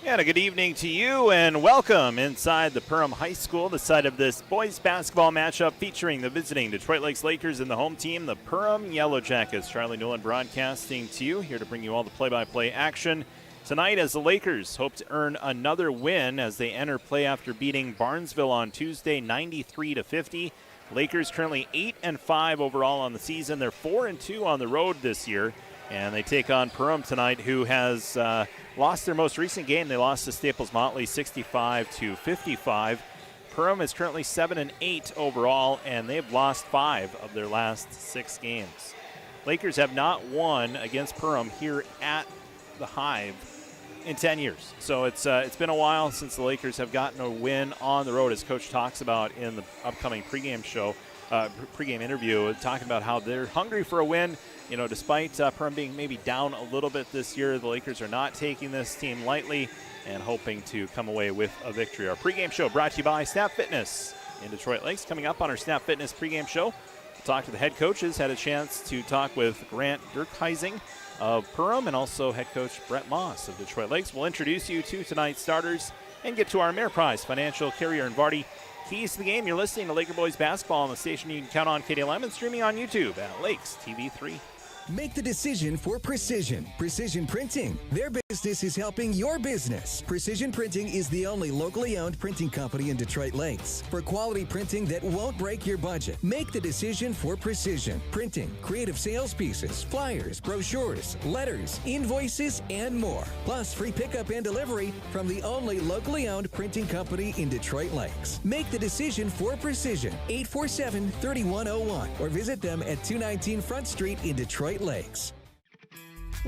And a good evening to you, and welcome inside the Perham High School, the site of this boys basketball matchup featuring the visiting Detroit Lakes Lakers and the home team, the Perham Yellow Jackets. Charlie Newland broadcasting to you, here to bring you all the play-by-play action tonight as the Lakers hope to earn another win as they enter play after beating Barnesville on Tuesday 93-50. Lakers currently 8-5 overall on the season. They're 4-2 on the road this year, and they take on Perham tonight, who has lost their most recent game. They lost to Staples Motley 65-55. Perham is currently 7-8 overall, and they've lost 5 of their last 6 games. Lakers have not won against Perham here at the Hive in 10 years. So it's been a while since the Lakers have gotten a win on the road, as Coach talks about in the upcoming pregame interview, talking about how they're hungry for a win. You know, despite Perham being maybe down a little bit this year, the Lakers are not taking this team lightly and hoping to come away with a victory. Our pregame show brought to you by Snap Fitness in Detroit Lakes. Coming up on our Snap Fitness pregame show, we'll talk to the head coaches. Had a chance to talk with Grant Dirkheising of Perham and also head coach Brett Moss of Detroit Lakes. We'll introduce you to tonight's starters and get to our Ameriprise Financial Carrier and Vardy Keys to the Game. You're listening to Laker Boys Basketball on the station you can count on, KDLM, and streaming on YouTube at Lakes TV 3. Make the decision for Precision. Precision Printing. Their business is helping your business. Precision Printing is the only locally owned printing company in Detroit Lakes. For quality printing that won't break your budget, make the decision for Precision Printing. Creative sales pieces, flyers, brochures, letters, invoices, and more. Plus free pickup and delivery from the only locally owned printing company in Detroit Lakes. Make the decision for Precision. 847-3101 or visit them at 219 Front Street in Detroit Lakes.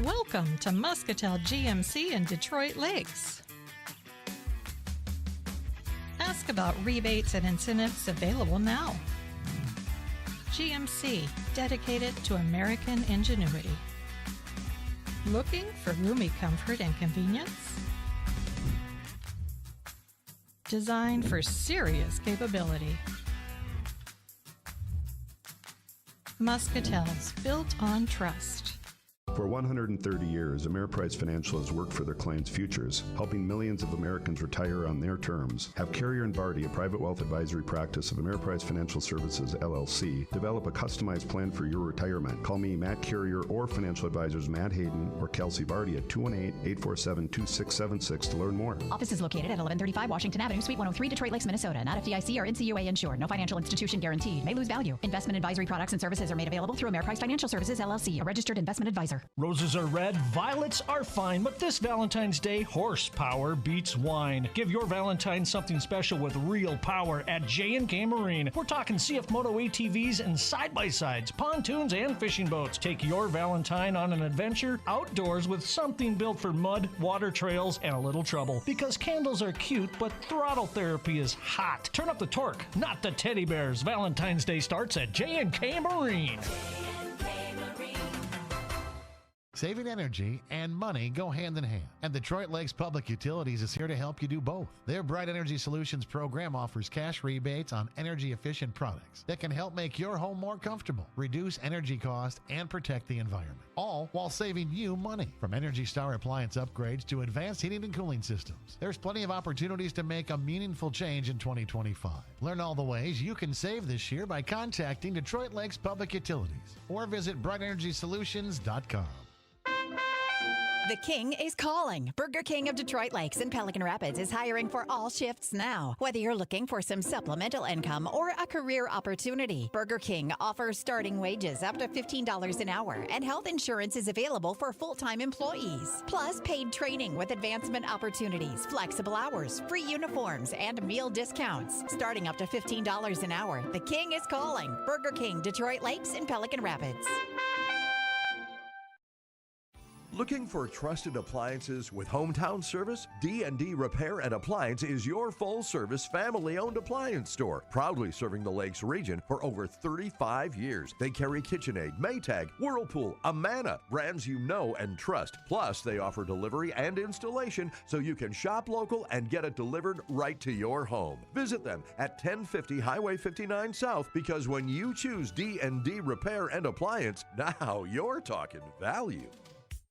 Welcome to Muscatel GMC in Detroit Lakes. Ask about rebates and incentives available now. GMC, dedicated to American ingenuity. Looking for roomy comfort and convenience? Designed for serious capability. Muscatel's, built on trust. For 130 years, Ameriprise Financial has worked for their clients' futures, helping millions of Americans retire on their terms. Have Carrier and Vardy, a private wealth advisory practice of Ameriprise Financial Services, LLC, develop a customized plan for your retirement. Call me, Matt Carrier, or financial advisors Matt Hayden or Kelsey Vardy at 218-847-2676 to learn more. Office is located at 1135 Washington Avenue, Suite 103, Detroit Lakes, Minnesota. Not FDIC or NCUA insured. No financial institution guaranteed. May lose value. Investment advisory products and services are made available through Ameriprise Financial Services, LLC, a registered investment advisor. Roses are red, violets are fine, but this Valentine's Day, horsepower beats wine. Give your Valentine something special with real power at J&K Marine. We're talking CF Moto ATVs and side-by-sides, pontoons, and fishing boats. Take your Valentine on an adventure outdoors with something built for mud, water trails, and a little trouble. Because candles are cute, but throttle therapy is hot. Turn up the torque, not the teddy bears. Valentine's Day starts at J&K Marine. Saving energy and money go hand in hand, and Detroit Lakes Public Utilities is here to help you do both. Their Bright Energy Solutions program offers cash rebates on energy-efficient products that can help make your home more comfortable, reduce energy costs, and protect the environment, all while saving you money. From Energy Star appliance upgrades to advanced heating and cooling systems, there's plenty of opportunities to make a meaningful change in 2025. Learn all the ways you can save this year by contacting Detroit Lakes Public Utilities or visit brightenergysolutions.com. The King is calling. Burger King of Detroit Lakes and Pelican Rapids is hiring for all shifts now. Whether you're looking for some supplemental income or a career opportunity, Burger King offers starting wages up to $15 an hour, and health insurance is available for full-time employees. Plus, paid training with advancement opportunities, flexible hours, free uniforms, and meal discounts. Starting up to $15 an hour, The King is calling. Burger King, Detroit Lakes and Pelican Rapids. Looking for trusted appliances with hometown service? D&D Repair and Appliance is your full-service, family-owned appliance store, proudly serving the Lakes region for over 35 years. They carry KitchenAid, Maytag, Whirlpool, Amana, brands you know and trust. Plus, they offer delivery and installation so you can shop local and get it delivered right to your home. Visit them at 1050 Highway 59 South, because when you choose D&D Repair and Appliance, now you're talking value.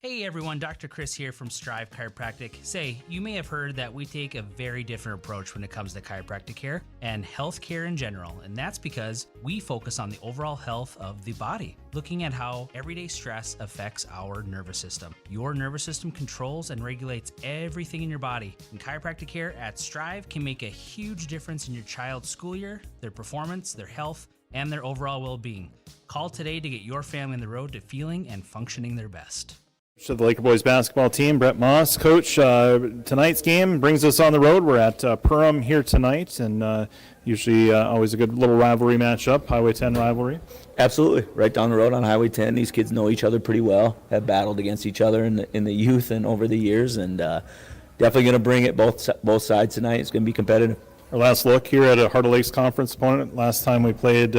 Hey everyone, Dr. Chris here from Strive Chiropractic. Say, you may have heard that we take a very different approach when it comes to chiropractic care and health care in general, and that's because we focus on the overall health of the body, looking at how everyday stress affects our nervous system. Your nervous system controls and regulates everything in your body, and chiropractic care at Strive can make a huge difference in your child's school year, their performance, their health, and their overall well-being. Call today to get your family on the road to feeling and functioning their best. To the Laker boys basketball team, Brett Moss, coach. Tonight's game brings us on the road. We're at Perham here tonight, and usually always a good little rivalry matchup, Highway 10 rivalry. Absolutely, right down the road on Highway 10. These kids know each other pretty well, have battled against each other in the youth and over the years, and definitely going to bring it both sides tonight. It's going to be competitive. Our last look here at a Heart of Lakes Conference opponent. Last time we played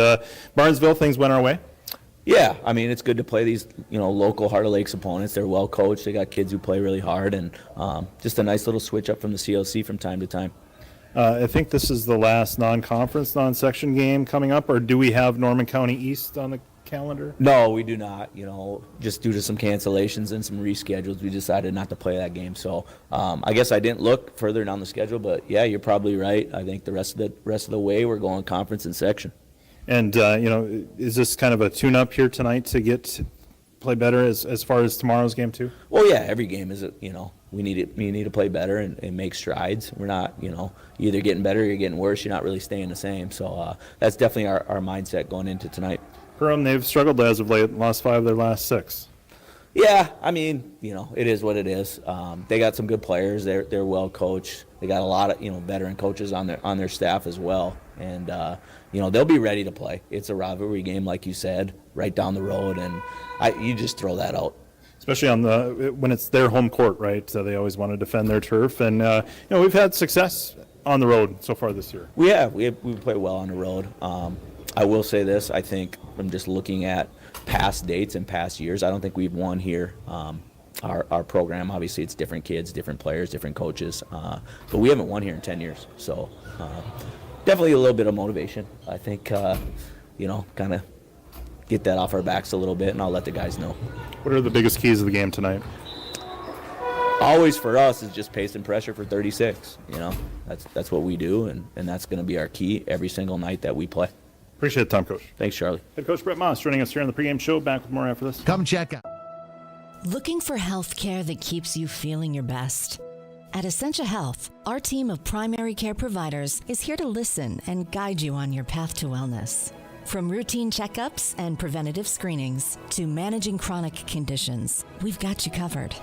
Barnesville, things went our way. Yeah, I mean, it's good to play these, local Heart of Lakes opponents. They're well coached. They got kids who play really hard, and just a nice little switch up from the CLC from time to time. I think this is the last non-conference, non-section game coming up, or do we have Norman County East on the calendar? No, we do not. Just due to some cancellations and some reschedules, we decided not to play that game. So I guess I didn't look further down the schedule, but yeah, you're probably right. I think the rest of the way we're going conference and section. And, is this kind of a tune-up here tonight to play better as far as tomorrow's game too? Well, yeah, every game is, we need to play better and make strides. We're not, either getting better or you're getting worse. You're not really staying the same. So that's definitely our mindset going into tonight. Perham, they've struggled as of late, lost 5 of their last 6. Yeah, I mean, it is what it is. They got some good players. They're well coached. They got a lot of veteran coaches on their staff as well, and they'll be ready to play. It's a rivalry game, like you said, right down the road, and you just throw that out. Especially when it's their home court, right? So they always want to defend their turf, and we've had success on the road so far this year. We play well on the road. I will say this: I think I'm just looking at past dates and past years. I don't think we've won here. Our program, obviously, it's different kids, different players, different coaches, but we haven't won here in 10 years. So definitely a little bit of motivation. I think, kind of get that off our backs a little bit, and I'll let the guys know. What are the biggest keys of the game tonight? Always for us is just pace and pressure for 36. That's what we do, and that's going to be our key every single night that we play. Appreciate it, Tom, Coach. Thanks, Charlie. Head Coach Brett Moss joining us here on the pregame show. Back with more after this. Come check out. Looking for health care that keeps you feeling your best? At Essentia Health, our team of primary care providers is here to listen and guide you on your path to wellness. From routine checkups and preventative screenings to managing chronic conditions, we've got you covered.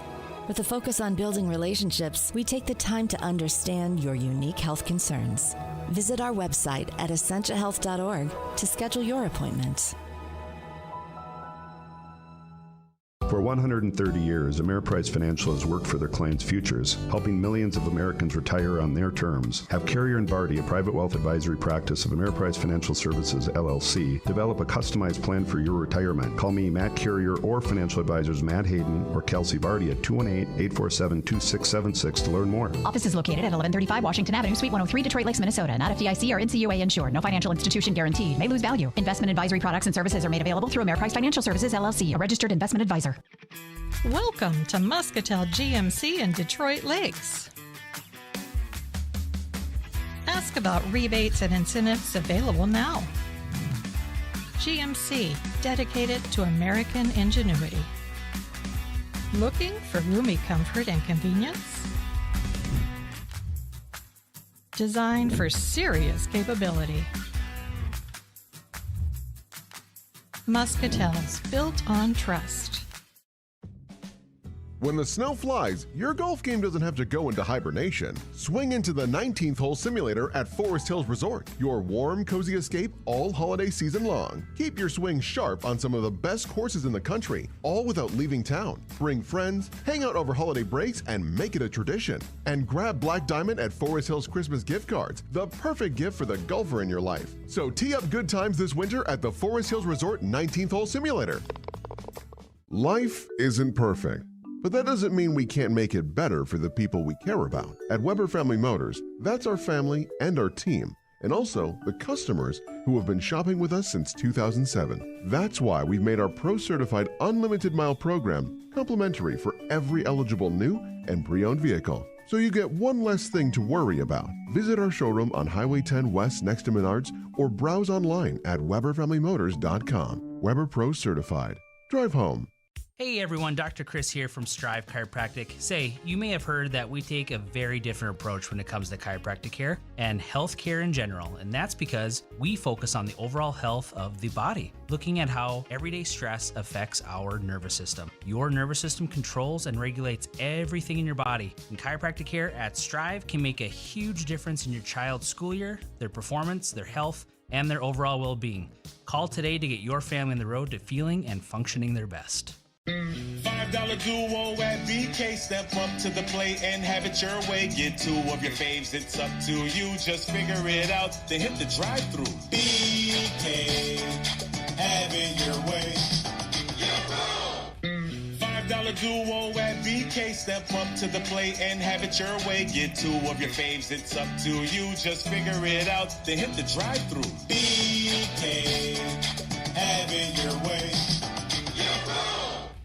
With a focus on building relationships, we take the time to understand your unique health concerns. Visit our website at essentiahealth.org to schedule your appointment. For 130 years, Ameriprise Financial has worked for their clients' futures, helping millions of Americans retire on their terms. Have Carrier and Barty, a private wealth advisory practice of Ameriprise Financial Services, LLC, develop a customized plan for your retirement. Call me, Matt Carrier, or financial advisors Matt Hayden or Kelsey Barty at 218-847-2676 to learn more. Office is located at 1135 Washington Avenue, Suite 103, Detroit Lakes, Minnesota. Not FDIC or NCUA insured. No financial institution guaranteed. May lose value. Investment advisory products and services are made available through Ameriprise Financial Services, LLC, a registered investment advisor. Welcome to Muscatel GMC in Detroit Lakes. Ask about rebates and incentives available now. GMC, dedicated to American ingenuity. Looking for roomy comfort and convenience? Designed for serious capability. Muscatel's built on trust. When the snow flies, your golf game doesn't have to go into hibernation. Swing into the 19th hole simulator at Forest Hills Resort, your warm, cozy escape all holiday season long. Keep your swing sharp on some of the best courses in the country, all without leaving town. Bring friends, hang out over holiday breaks, and make it a tradition. And grab Black Diamond at Forest Hills Christmas gift cards, the perfect gift for the golfer in your life. So tee up good times this winter at the Forest Hills Resort 19th hole simulator. Life isn't perfect, but that doesn't mean we can't make it better for the people we care about. At Weber Family Motors, that's our family and our team. and also the customers who have been shopping with us since 2007. That's why we've made our Pro-Certified Unlimited Mile program complimentary for every eligible new and pre-owned vehicle. So you get one less thing to worry about. Visit our showroom on Highway 10 West next to Menards or browse online at WeberFamilyMotors.com. Weber Pro Certified. Drive home. Hey everyone, Dr. Chris here from Strive Chiropractic. Say, you may have heard that we take a very different approach when it comes to chiropractic care and health care in general, and that's because we focus on the overall health of the body, looking at how everyday stress affects our nervous system. Your nervous system controls and regulates everything in your body, and chiropractic care at Strive can make a huge difference in your child's school year, their performance, their health, and their overall well-being. Call today to get your family on the road to feeling and functioning their best. $5 duo at BK. Step up to the plate and have it your way. Get two of your faves, it's up to you. Just figure it out, then hit the drive-thru. BK, have it your way. $5 duo at BK. Step up to the plate and have it your way. Get two of your faves, it's up to you. Just figure it out, then hit the drive-thru. BK, have it your way.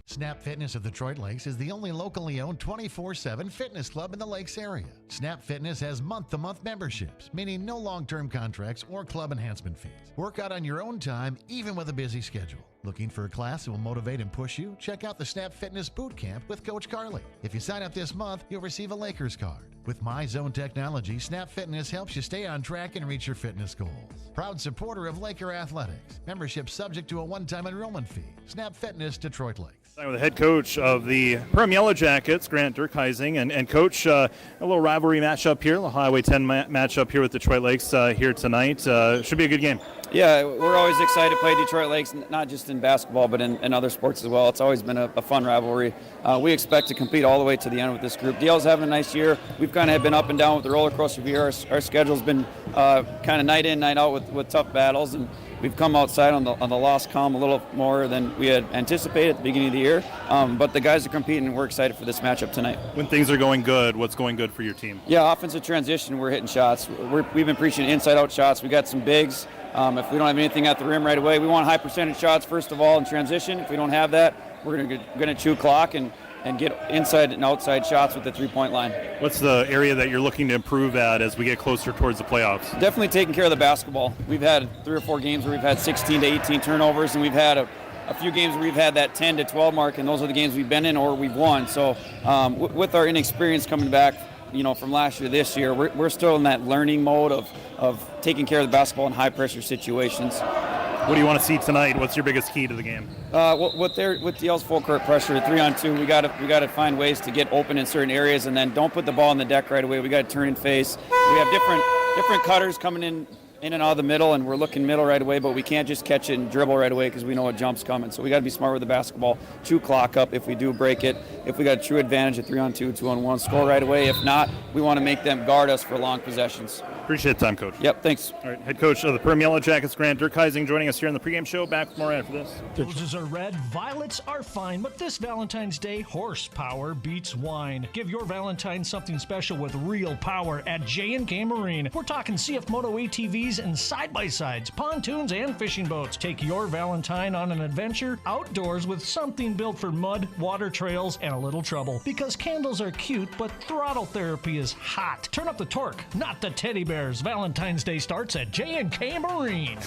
Snap Fitness of Detroit Lakes is the only locally owned 24/7 fitness club in the Lakes area. Snap Fitness has month-to-month memberships, meaning no long-term contracts or club enhancement fees. Work out on your own time, even with a busy schedule. Looking for a class that will motivate and push you? Check out the Snap Fitness Boot Camp with Coach Carly. If you sign up this month, you'll receive a Lakers card. With My Zone technology, Snap Fitness helps you stay on track and reach your fitness goals. Proud supporter of Laker Athletics. Membership subject to a one-time enrollment fee. Snap Fitness, Detroit Lakes. With the head coach of the Perham Yellow Jackets, Grant Durkheising, and Coach, a little rivalry matchup here, the Highway 10 matchup here with Detroit Lakes here tonight. Should be a good game. Yeah, we're always excited to play Detroit Lakes, not just in basketball, but in other sports as well. It's always been a fun rivalry. We expect to compete all the way to the end with this group. DL's having a nice year. We've kind of been up and down with the roller coaster year. Our schedule's been kind of night in, night out with tough battles, and we've come outside on the loss column a little more than we had anticipated at the beginning of the year. But the guys are competing, and we're excited for this matchup tonight. When things are going good, what's going good for your team? Yeah, offensive transition, we're hitting shots. We've been preaching inside-out shots. We got some bigs. If we don't have anything at the rim right away, we want high percentage shots first of all in transition. If we don't have that, we're going to chew clock and get inside and outside shots with the three-point line. What's the area that you're looking to improve at as we get closer towards the playoffs? Definitely taking care of the basketball. We've had 3 or 4 games where we've had 16 to 18 turnovers, and we've had a few games where we've had that 10 to 12 mark, and those are the games we've been in or we've won. So with our inexperience coming back, from last year to this year, we're still in that learning mode of taking care of the basketball in high-pressure situations. What do you want to see tonight? What's your biggest key to the game? With DL's full court pressure, 3-on-2, we got to find ways to get open in certain areas, and then don't put the ball on the deck right away. We got to turn and face. We have different cutters coming in and out of the middle, and we're looking middle right away, but we can't just catch it and dribble right away because we know a jump's coming. So we got to be smart with the basketball, chew clock up if we do break it. If we got a true advantage at 3-on-2, 2-on-1, score right away. If not, we want to make them guard us for long possessions. Appreciate the time, Coach. Yep, thanks. All right, head coach of the Perham Yellow Jackets, Grant Durkheising, joining us here on the pregame show. Back with more after this. Roses are red, violets are fine, but this Valentine's Day, horsepower beats wine. Give your Valentine something special with real power at J&K Marine. We're talking CF Moto ATVs and side-by-sides, pontoons, and fishing boats. Take your Valentine on an adventure outdoors with something built for mud, water trails, and a little trouble. Because candles are cute, but throttle therapy is hot. Turn up the torque, not the teddy bears. Valentine's Day starts at J&K Marine.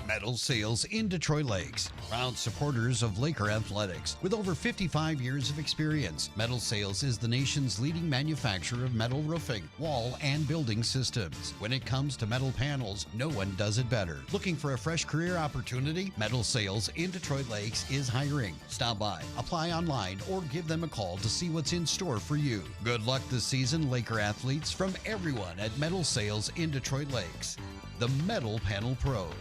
Metal Sales in Detroit Lakes. Proud supporters of Laker Athletics. With over 55 years of experience, Metal Sales is the nation's leading manufacturer of metal roofing, wall, and building systems. When it comes to metal panels, no one does it better. Looking for a fresh career opportunity? Metal Sales in Detroit Lakes is hiring. Stop by, apply online, or give them a call to see what's in store for you. Good luck this season, Laker athletes, from everyone at Metal Sales in Detroit Lakes. The Metal Panel Pros.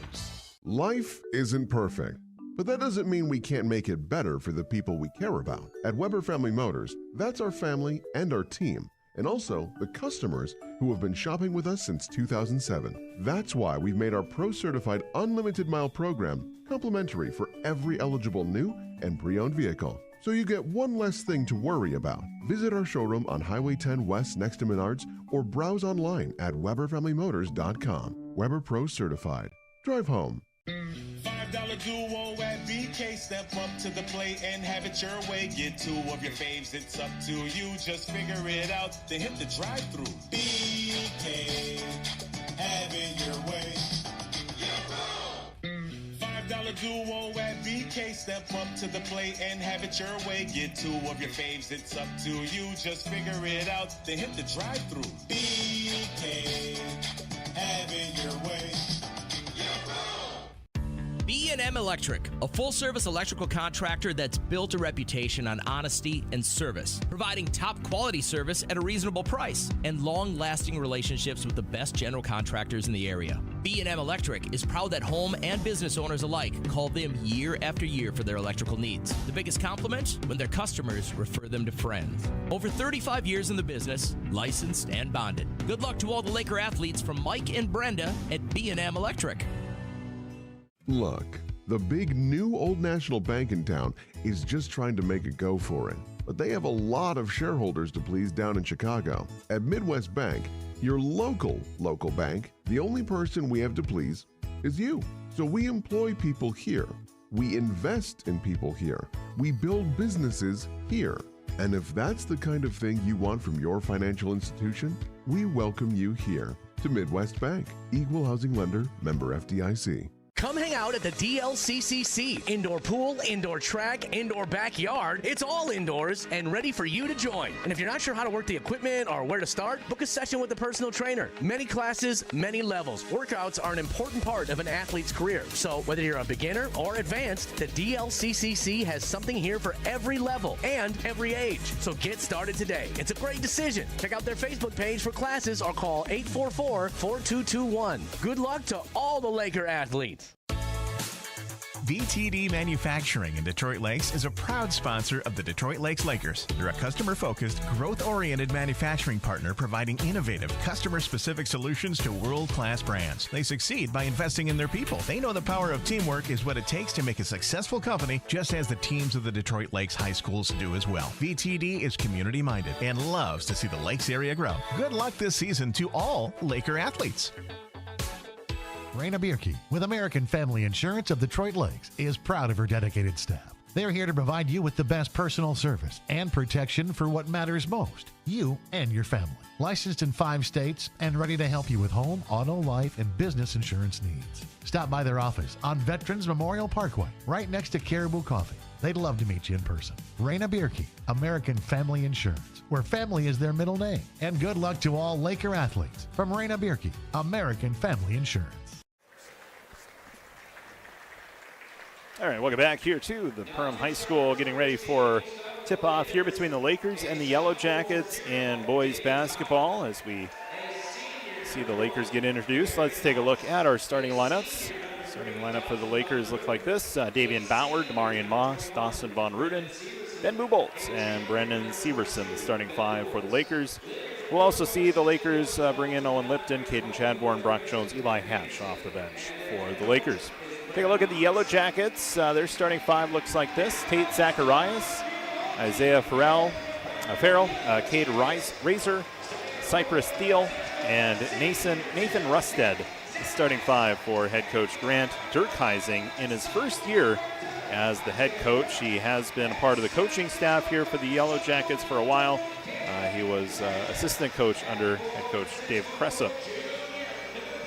Life isn't perfect, but that doesn't mean we can't make it better for the people we care about. At Weber Family Motors, that's our family and our team, and also the customers who have been shopping with us since 2007. That's why we've made our Pro-Certified Unlimited Mile program complimentary for every eligible new and pre-owned vehicle. so you get one less thing to worry about. Visit our showroom on Highway 10 West next to Menards or browse online at WeberFamilyMotors.com. Weber Pro certified. Drive home. $5 duo at BK. Step up to the plate and have it your way. Get two of your faves, it's up to you. Just figure it out, then hit the drive-thru. BK, have it your way. $5 duo at BK. Step up to the plate and have it your way. Get two of your faves, it's up to you. Just figure it out, then hit the drive-thru. BK, have it your way. B&M Electric, a full-service electrical contractor that's built a reputation on honesty and service, providing top-quality service at a reasonable price and long-lasting relationships with the best general contractors in the area. B&M Electric is proud that home and business owners alike call them year after year for their electrical needs. The biggest compliment? When their customers refer them to friends. Over 35 years in the business, licensed and bonded. Good luck to all the Laker athletes from Mike and Brenda at B&M Electric. Look, the big new Old National Bank in town is just trying to make a go for it. But they have a lot of shareholders to please down in Chicago. At Midwest Bank, your local bank, the only person we have to please is you. So we employ people here. We invest in people here. We build businesses here. And if that's the kind of thing you want from your financial institution, we welcome you here to Midwest Bank. Equal housing lender, member FDIC. Come hang out at the DLCCC. Indoor pool, indoor track, indoor backyard. It's all indoors and ready for you to join. And if you're not sure how to work the equipment or where to start, book a session with a personal trainer. Many classes, many levels. Workouts are an important part of an athlete's career. So whether you're a beginner or advanced, the DLCCC has something here for every level and every age. So get started today. It's a great decision. Check out their Facebook page for classes or call 844-4221. Good luck to all the Laker athletes. VTD Manufacturing in Detroit Lakes is a proud sponsor of the Detroit Lakes Lakers. They're a customer-focused, growth-oriented manufacturing partner providing innovative, customer-specific solutions to world-class brands. They succeed by investing in their people. They know the power of teamwork is what it takes to make a successful company, just as the teams of the Detroit Lakes High Schools do as well. VTD is community-minded and loves to see the Lakes area grow. Good luck this season to all Laker athletes. Raina Bierke with American Family Insurance of Detroit Lakes is proud of her dedicated staff. They're here to provide you with the best personal service and protection for what matters most, you and your family. Licensed in 5 states and ready to help you with home, auto, life, and business insurance needs. Stop by their office on Veterans Memorial Parkway, right next to Caribou Coffee. They'd love to meet you in person. Raina Bierke, American Family Insurance, where family is their middle name. And good luck to all Laker athletes from Raina Bierke, American Family Insurance. All right, welcome back here to the Perham High School, getting ready for tip-off here between the Lakers and the Yellow Jackets in boys basketball. As we see the Lakers get introduced, let's take a look at our starting lineups. Starting lineup for the Lakers look like this. Davian Bauer, Demarion Moss, Dawson Von Ruden, Ben Buboltz, and Brendan Severson, the starting 5 for the Lakers. We'll also see the Lakers bring in Owen Lipton, Caden Chadbourne, Brock Jones, Eli Hatch off the bench for the Lakers. Take a look at the Yellow Jackets. Their starting 5 looks like this. Tate Zacharias, Isaiah Farrell, Cade Razor, Cypress Thiel, and Nathan Rusted. The starting 5 for head coach Grant Dirkheising in his first year as the head coach. He has been a part of the coaching staff here for the Yellow Jackets for a while. He was assistant coach under head coach Dave Cressa.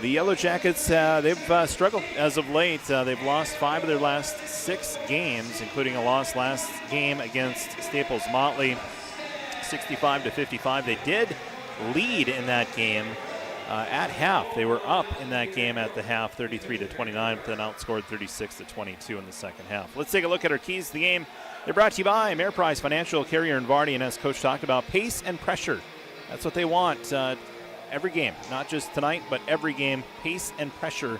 The Yellow Jackets, they've struggled as of late. They've lost 5 of their last 6 games, including a loss last game against Staples Motley, 65-55. They did lead in that game at half. They were up in that game at the half, 33-29, but then outscored 36-22 in the second half. Let's take a look at our keys to the game. They're brought to you by Ameriprise Financial, Carrier and Vardy, and as Coach talked about, pace and pressure. That's what they want. Every game, not just tonight, but every game, pace and pressure.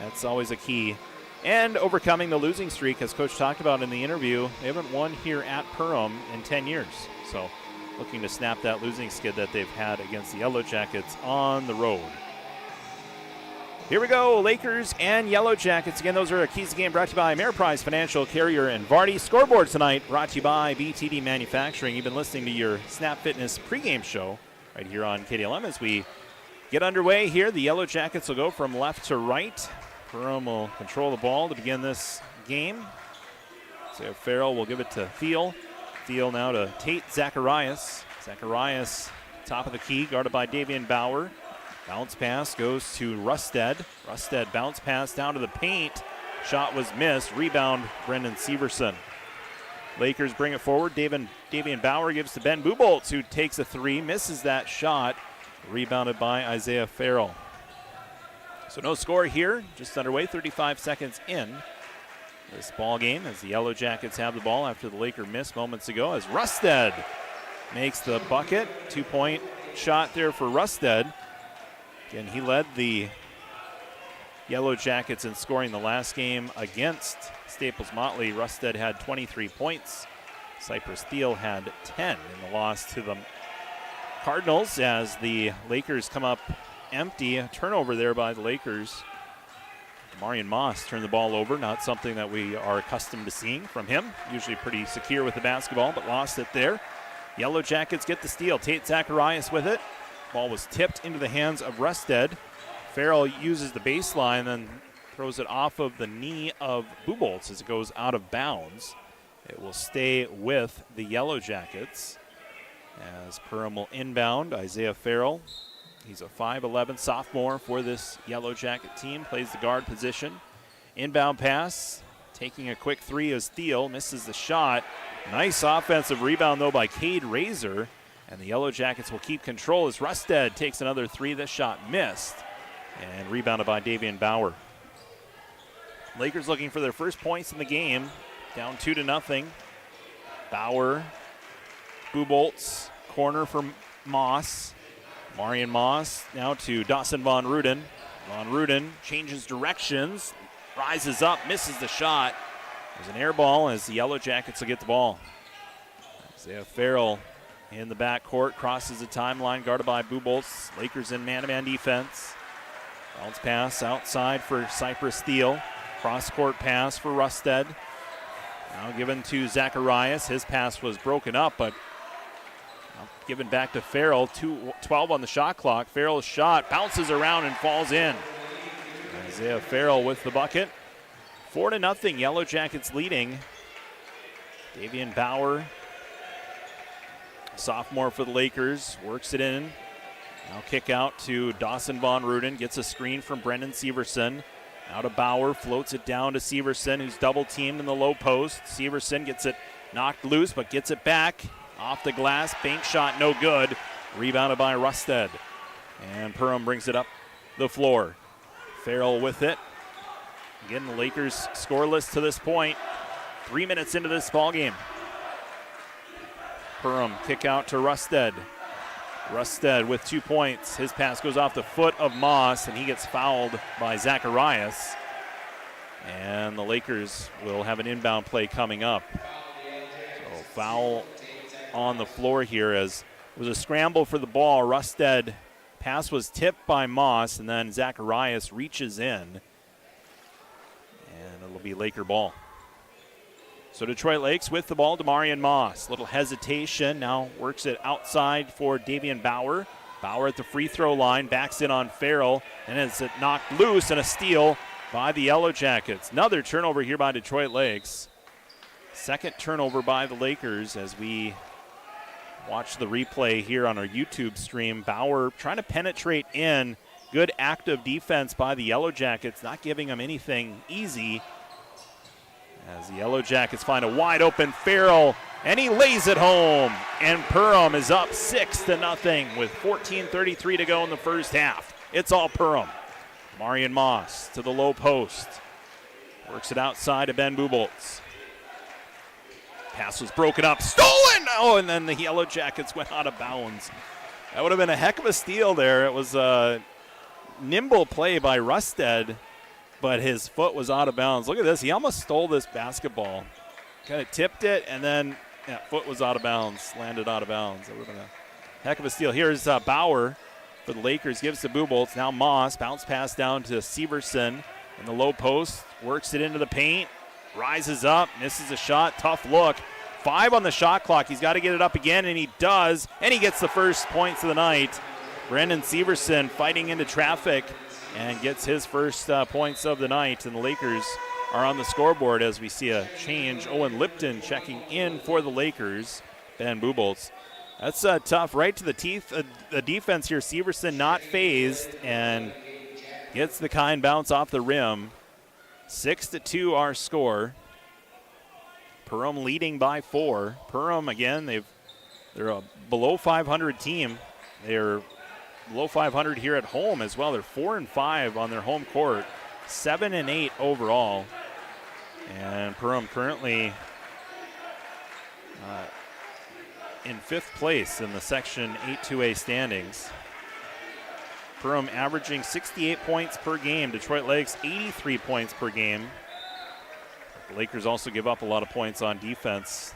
That's always a key. And overcoming the losing streak, as Coach talked about in the interview, they haven't won here at Perham in 10 years. So looking to snap that losing skid that they've had against the Yellow Jackets on the road. Here we go, Lakers and Yellow Jackets. Again, those are our keys to the game brought to you by Ameriprise Financial, Carrier, and Vardy. Scoreboard tonight brought to you by BTD Manufacturing. You've been listening to your Snap Fitness pregame show right here on KDLM as we get underway here. The Yellow Jackets will go from left to right. Perham will control the ball to begin this game. So Farrell will give it to Thiel. Thiel now to Tate Zacharias. Zacharias, top of the key, guarded by Davian Bauer. Bounce pass goes to Rusted. Rusted bounce pass down to the paint. Shot was missed. Rebound, Brendan Severson. Lakers bring it forward. Davian Bauer gives to Ben Buboltz, who takes a three, misses that shot. Rebounded by Isaiah Farrell. So no score here. Just underway, 35 seconds in this ball game as the Yellow Jackets have the ball after the Laker missed moments ago as Rusted makes the bucket. 2-point shot there for Rusted. Again, he led the Yellow Jackets in scoring the last game against Staples Motley. Rusted had 23 points. Cypress Thiel had 10 in the loss to the Cardinals as the Lakers come up empty. A turnover there by the Lakers. Marion Moss turned the ball over, not something that we are accustomed to seeing from him. Usually pretty secure with the basketball, but lost it there. Yellow Jackets get the steal. Tate Zacharias with it. Ball was tipped into the hands of Rusted. Farrell uses the baseline, then throws it off of the knee of Buboltz as it goes out of bounds. It will stay with the Yellow Jackets as Perham will inbound. Isaiah Farrell, he's a 5'11 sophomore for this Yellow Jacket team, plays the guard position. Inbound pass, taking a quick three as Thiel misses the shot. Nice offensive rebound, though, by Cade Razor. And the Yellow Jackets will keep control as Rusted takes another three. This shot missed. And rebounded by Davian Bauer. Lakers looking for their first points in the game. Down 2-0. Bauer, Buboltz, corner for Moss. Marion Moss now to Dawson Von Ruden. Von Ruden changes directions, rises up, misses the shot. There's an air ball as the Yellow Jackets will get the ball. Isaiah Farrell in the backcourt, crosses the timeline, guarded by Buboltz. Lakers in man-to-man defense. Bounce pass outside for Cypress Thiel. Cross-court pass for Rusted. Now given to Zacharias. His pass was broken up, but given back to Farrell. 12 on the shot clock. Farrell's shot bounces around and falls in. Isaiah Farrell with the bucket. 4-0, Yellow Jackets leading. Davian Bauer, sophomore for the Lakers, works it in. Now kick out to Dawson Von Ruden, gets a screen from Brendan Severson. Now to Bauer, floats it down to Severson, who's double teamed in the low post. Severson gets it knocked loose, but gets it back. Off the glass, bank shot no good. Rebounded by Rusted. And Perham brings it up the floor. Farrell with it. Again, the Lakers scoreless to this point. 3 minutes into this ball game. Perham kick out to Rusted. Rusted with 2 points. His pass goes off the foot of Moss, and he gets fouled by Zacharias. And the Lakers will have an inbound play coming up. So foul on the floor here as it was a scramble for the ball. Rusted pass was tipped by Moss, and then Zacharias reaches in. And it'll be Laker ball. So Detroit Lakes with the ball, Demarion Moss. Little hesitation, now works it outside for Davian Bauer. Bauer at the free throw line, backs in on Farrell, and it's knocked loose and a steal by the Yellow Jackets. Another turnover here by Detroit Lakes. Second turnover by the Lakers as we watch the replay here on our YouTube stream. Bauer trying to penetrate in. Good active defense by the Yellow Jackets, not giving them anything easy. As the Yellow Jackets find a wide open Farrell, and he lays it home. And Perham is up 6-0 with 14:33 to go in the first half. It's all Perham. Marion Moss to the low post. Works it outside to Ben Buboltz. Pass was broken up, stolen! Oh, and then the Yellow Jackets went out of bounds. That would have been a heck of a steal there. It was a nimble play by Rusted, but his foot was out of bounds. Look at this. He almost stole this basketball. Kind of tipped it, and then foot was out of bounds, landed out of bounds. That would have been a heck of a steal. Here's Bauer, for the Lakers. Gives to Buboltz. Now Moss. Bounce pass down to Severson in the low post. Works it into the paint. Rises up. Misses a shot. Tough look. 5 on the shot clock. He's got to get it up again, and he does. And he gets the first points of the night. Brendan Severson fighting into traffic and gets his first points of the night. And the Lakers are on the scoreboard as we see a change. Owen Lipton checking in for the Lakers. Ben Buboltz. That's tough, right to the teeth. The defense here, Severson not phased and gets the kind bounce off the rim. 6-2 our score. Perham leading by 4. Perham, again, they're a below 500 team. They're below 500 here at home as well. They're 4-5 on their home court, 7-8 overall. And Perham currently in 5th place in the Section 8-2A standings. Perham averaging 68 points per game. Detroit Lakes 83 points per game. The Lakers also give up a lot of points on defense.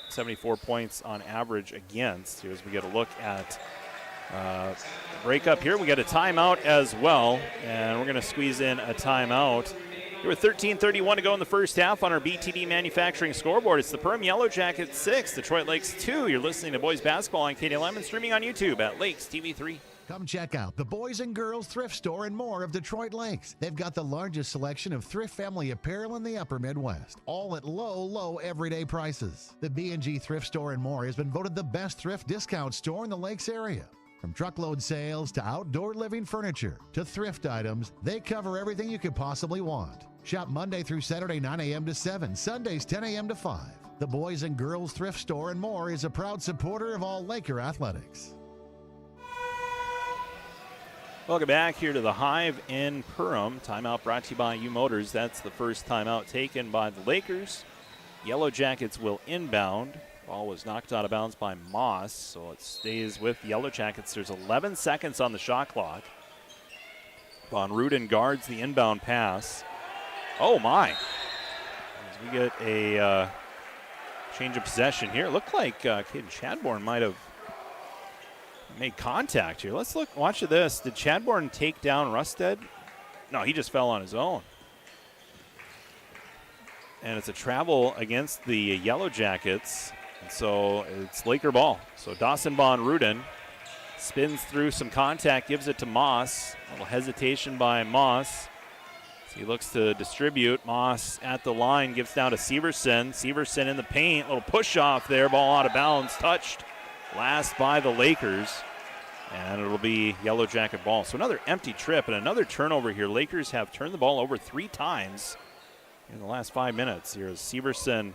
74 points on average against. Here as we get a look at break up here. We got a timeout as well, and we're going to squeeze in a timeout. Here with 13:31 to go in the first half on our BTD Manufacturing scoreboard. It's the Perham Yellow Jackets 6, Detroit Lakes 2. You're listening to boys basketball on KDLM and streaming on YouTube at Lakes TV3. Come check out the Boys and Girls Thrift Store and more of Detroit Lakes. They've got the largest selection of thrift family apparel in the upper Midwest, all at low, low everyday prices. The B&G Thrift Store and more has been voted the best thrift discount store in the Lakes area. From truckload sales to outdoor living furniture to thrift items, they cover everything you could possibly want. Shop Monday through Saturday 9 a.m. to 7, Sundays 10 a.m. to 5. The Boys and Girls Thrift Store and more is a proud supporter of all Laker athletics. Welcome back here to the Hive in Perham. Timeout brought to you by U Motors. That's the first timeout taken by the Lakers. Yellow Jackets will inbound. Ball was knocked out of bounds by Moss, so it stays with the Yellow Jackets. There's 11 seconds on the shot clock. Von Ruden guards the inbound pass. Oh, my. As we get a change of possession here. It looked like Caden Chadbourne might have made contact here. Let's look. Watch this. Did Chadbourne take down Rusted? No, he just fell on his own. And it's a travel against the Yellow Jackets. And so it's Laker ball. So Dawson Von Ruden spins through some contact, gives it to Moss. A little hesitation by Moss. So he looks to distribute. Moss at the line, gives down to Severson. Severson in the paint. Little push off there. Ball out of bounds. Touched last by the Lakers. And it'll be Yellow Jacket ball. So another empty trip and another turnover here. Lakers have turned the ball over 3 times in the last 5 minutes. Here's Severson.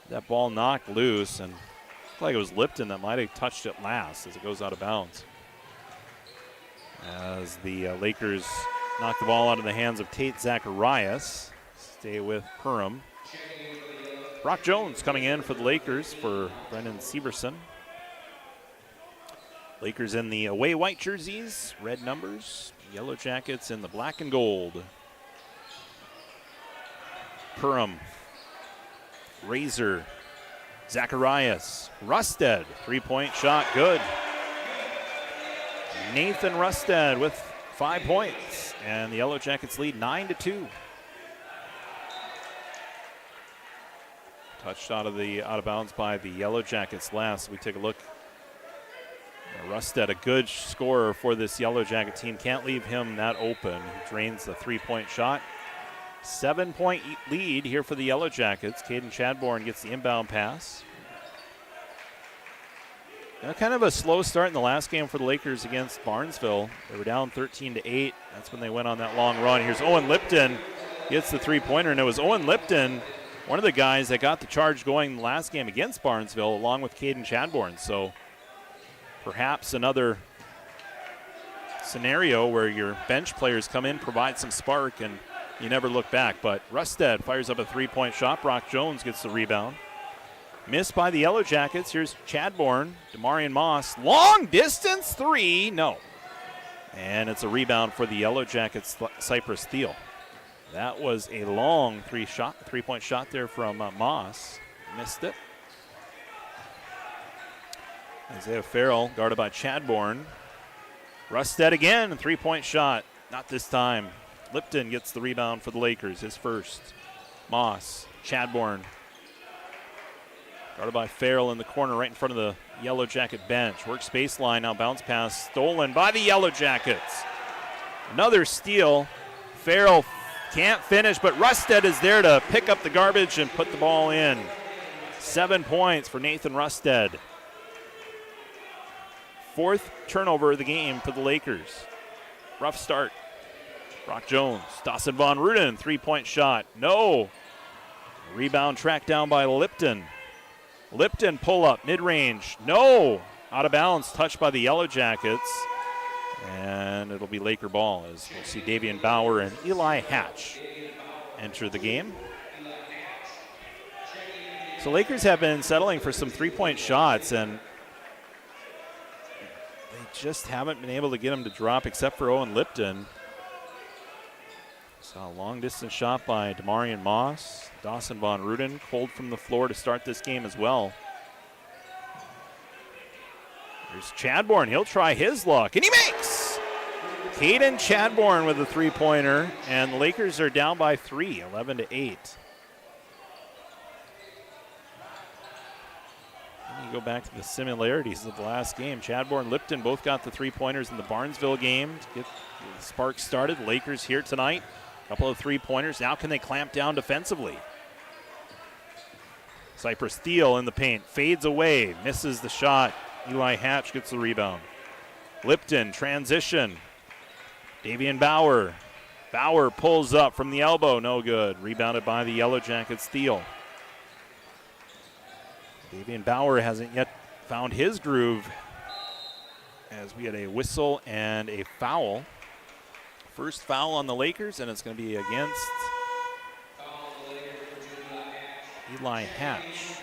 That ball knocked loose, and looked like it was Lipton that might have touched it last as it goes out of bounds. As the Lakers knock the ball out of the hands of Tate Zacharias. Stay with Perham. Brock Jones coming in for the Lakers for Brendan Severson. Lakers in the away white jerseys, red numbers. Yellow Jackets in the black and gold. Perham. Razor, Zacharias, Rusted, 3-point shot, good. Nathan Rusted with 5 points, and the Yellow Jackets lead 9-2. Touched out of bounds by the Yellow Jackets last. We take a look. Rusted, a good scorer for this Yellow Jacket team. Can't leave him that open. He drains the 3-point shot. 7-point lead here for the Yellow Jackets. Caden Chadbourne gets the inbound pass. Now, kind of a slow start in the last game for the Lakers against Barnesville. They were down 13-8. That's when they went on that long run. Here's Owen Lipton. Gets the 3-pointer, and it was Owen Lipton, one of the guys that got the charge going in the last game against Barnesville, along with Caden Chadbourne. So perhaps another scenario where your bench players come in, provide some spark, and you never look back. But Rusted fires up a 3-point shot. Brock Jones gets the rebound. Missed by the Yellow Jackets. Here's Chadbourne, Demarion Moss. Long distance 3. No. And it's a rebound for the Yellow Jackets, Cypress Thiel. That was a long 3-point shot there from Moss. Missed it. Isaiah Farrell guarded by Chadbourne. Rusted again, 3-point shot. Not this time. Lipton gets the rebound for the Lakers, his first. Moss, Chadbourne. Guarded by Farrell in the corner right in front of the Yellow Jacket bench. Works baseline, now bounce pass stolen by the Yellow Jackets. Another steal. Farrell can't finish, but Rusted is there to pick up the garbage and put the ball in. 7 points for Nathan Rusted. Fourth turnover of the game for the Lakers. Rough start. Brock Jones, Dawson Von Ruden, 3-point shot. No. Rebound tracked down by Lipton. Lipton pull up, mid-range. No. Out of bounds, touched by the Yellow Jackets. And it'll be Laker ball as we'll see Davian Bauer and Eli Hatch enter the game. So Lakers have been settling for some 3-point shots, and they just haven't been able to get them to drop except for Owen Lipton. Saw a long-distance shot by Damarian Moss. Dawson Von Ruden cold from the floor to start this game as well. There's Chadbourne. He'll try his luck, and he makes! Caden Chadbourne with a three-pointer, and the Lakers are down by 3, 11-8. You go back to the similarities of the last game. Chadbourne and Lipton both got the three-pointers in the Barnesville game to get the spark started. Lakers here tonight. A couple of three-pointers. Now can they clamp down defensively? Cypress Steele in the paint. Fades away. Misses the shot. Eli Hatch gets the rebound. Lipton, transition. Davian Bauer. Bauer pulls up from the elbow. No good. Rebounded by the Yellow Jacket Steele. Davian Bauer hasn't yet found his groove as we get a whistle and a foul. First foul on the Lakers, and it's going to be against Eli Hatch.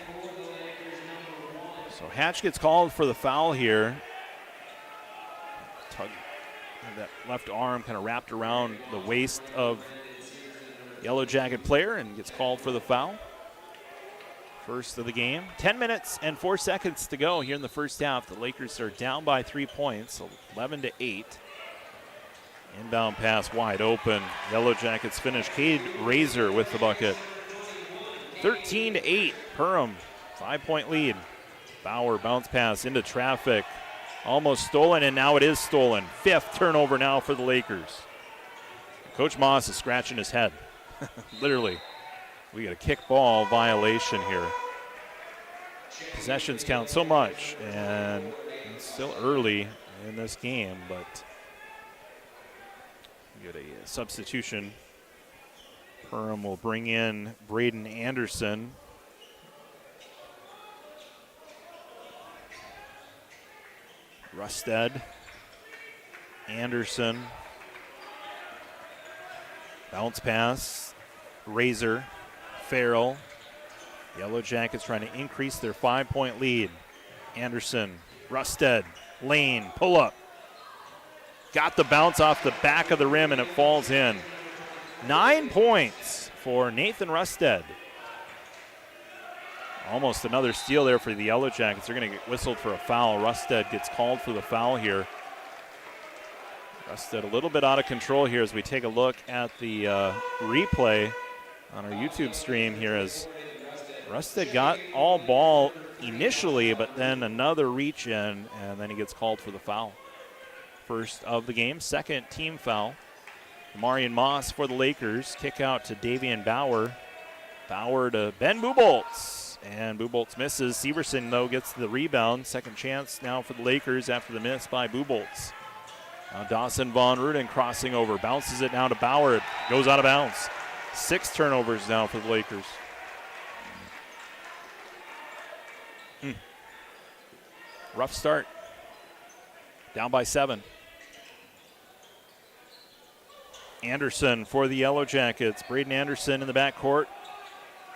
So Hatch gets called for the foul here. Tug that left arm kind of wrapped around the waist of Yellow Jacket player and gets called for the foul. First of the game. 10 minutes and 4 seconds to go here in the first half. The Lakers are down by 3 points, 11-8. Inbound pass wide open. Yellow Jackets finish. Cade Razor with the bucket. 13-8. Perham, 5-point lead. Bauer bounce pass into traffic. Almost stolen, and now it is stolen. 5th turnover now for the Lakers. Coach Moss is scratching his head. Literally. We got a kick ball violation here. Possessions count so much, and it's still early in this game, but we get a substitution. Perham will bring in Braden Anderson. Rusted, Anderson, bounce pass, Razor, Farrell. Yellow Jackets trying to increase their 5-point lead. Anderson, Rusted, Lane, pull up. Got the bounce off the back of the rim and it falls in. 9 points for Nathan Rusted. Almost another steal there for the Yellow Jackets. They're going to get whistled for a foul. Rusted gets called for the foul here. Rusted a little bit out of control here as we take a look at the replay on our YouTube stream here as Rusted got all ball initially, but then another reach in, and then he gets called for the foul. First of the game, second team foul. Marion Moss for the Lakers. Kick out to Davian Bauer. Bauer to Ben Buboltz, and Buboltz misses. Severson, though, gets the rebound. Second chance now for the Lakers after the miss by Buboltz. Now Dawson Von Ruden crossing over. Bounces it now to Bauer. It goes out of bounds. 6 turnovers now for the Lakers. Rough start. Down by 7. Anderson for the Yellow Jackets. Braden Anderson in the backcourt.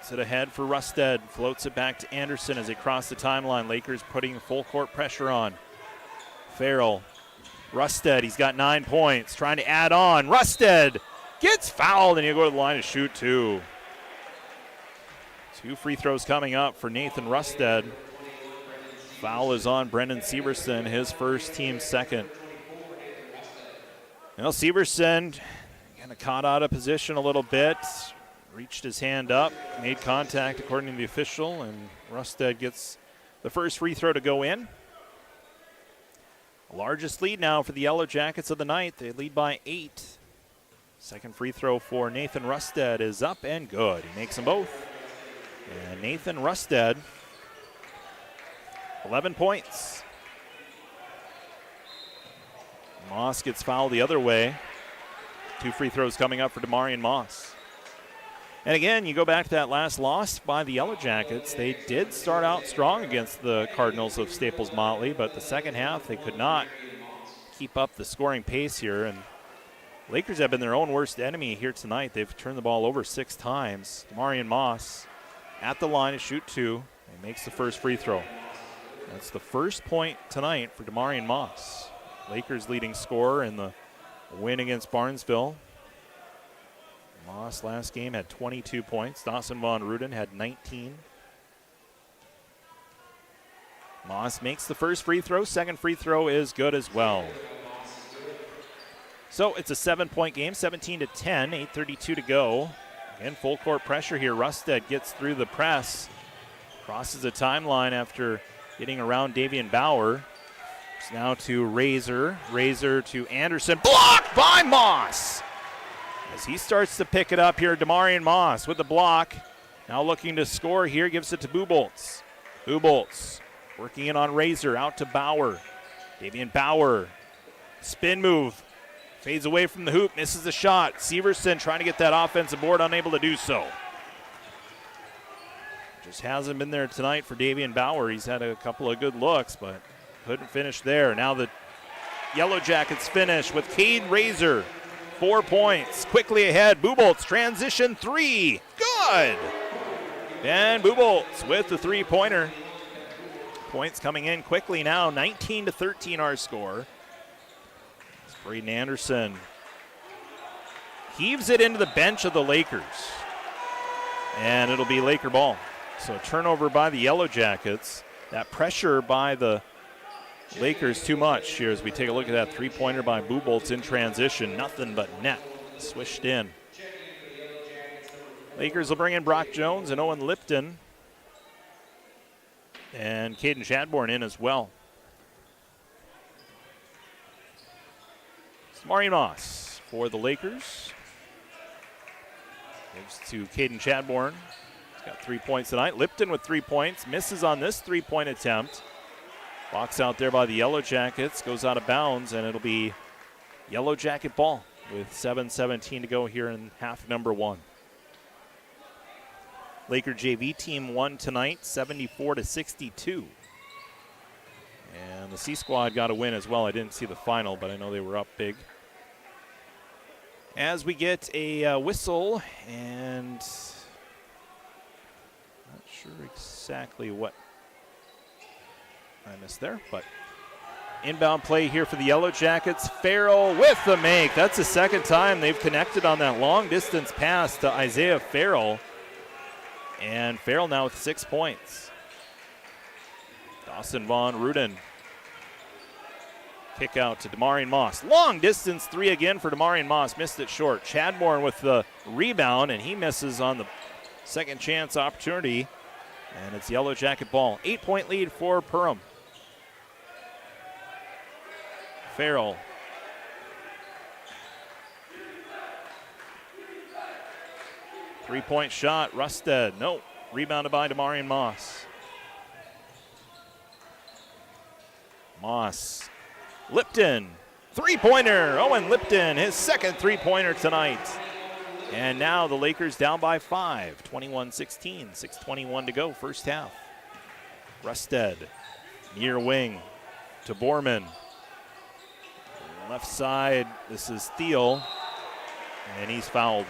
Set ahead for Rusted. Floats it back to Anderson as they cross the timeline. Lakers putting full court pressure on. Farrell. Rusted, he's got 9 points. Trying to add on. Rusted gets fouled, and he'll go to the line to shoot 2. 2 free throws coming up for Nathan Rusted. Foul is on Brendan Severson, his first, team second. Well, Severson kind of caught out of position a little bit, reached his hand up, made contact according to the official, and Rustad gets the first free throw to go in. Largest lead now for the Yellow Jackets of the night. They lead by 8. Second free throw for Nathan Rustad is up and good. He makes them both. And Nathan Rustad, 11 points. Moss gets fouled the other way. 2 free throws coming up for Demarion Moss. And again, you go back to that last loss by the Yellow Jackets. They did start out strong against the Cardinals of Staples Motley, but the second half they could not keep up the scoring pace here. And Lakers have been their own worst enemy here tonight. They've turned the ball over 6 times. Demarion Moss at the line to shoot 2 and makes the first free throw. That's the first point tonight for Demarion Moss. Lakers leading scorer in the win against Barnesville. Moss last game had 22 points. Dawson Von Ruden had 19. Moss makes the first free throw. Second free throw is good as well. So it's a 7-point game, 17-10, 8:32 to go. Again, full court pressure here. Rustad gets through the press, crosses the timeline after getting around Davian Bauer. It's now to Razor. Razor to Anderson. Blocked by Moss! As he starts to pick it up here, Demarion Moss with the block. Now looking to score here, gives it to Buboltz. Buboltz working in on Razor, out to Bauer. Davian Bauer, spin move. Fades away from the hoop, misses the shot. Severson trying to get that offensive board, unable to do so. Just hasn't been there tonight for Davian Bauer. He's had a couple of good looks, but couldn't finish there. Now the Yellow Jackets finish with Cade Razor. 4 points. Quickly ahead. Buboltz transition 3. Good. And Buboltz with the 3-pointer. Points coming in quickly now. 19-13 our score. Braden Anderson heaves it into the bench of the Lakers. And it'll be Laker ball. So a turnover by the Yellow Jackets. That pressure by the Lakers too much here as we take a look at that 3-pointer by Buboltz in transition. Nothing but net. Swished in. Lakers will bring in Brock Jones and Owen Lipton. And Caden Chadbourne in as well. Demarion Moss for the Lakers. Gives to Caden Chadbourne. He's got 3 points tonight. Lipton with 3 points. Misses on this 3-point attempt. Box out there by the Yellow Jackets. Goes out of bounds, and it'll be Yellow Jacket ball with 7:17 to go here in half number 1. Laker JV team won tonight, 74-62. And the C Squad got a win as well. I didn't see the final, but I know they were up big. As we get a whistle, and not sure exactly what I missed there, but inbound play here for the Yellow Jackets. Farrell with the make. That's the second time they've connected on that long distance pass to Isaiah Farrell. And Farrell now with 6 points. Dawson Von Ruden. Kick out to Demarion Moss. Long distance 3 again for Demarion Moss. Missed it short. Chadbourne with the rebound, and he misses on the second chance opportunity. And it's Yellow Jacket ball. 8-point lead for Perham. Farrell. Three-point shot. Rustad. No. Rebounded by Demarion Moss. Moss. Lipton. Three-pointer. Owen Lipton, his second three-pointer tonight. And now the Lakers down by 5. 21-16. 6:21 to go. First half. Rustad. Near wing to Borman. Left side, this is Thiel, and he's fouled.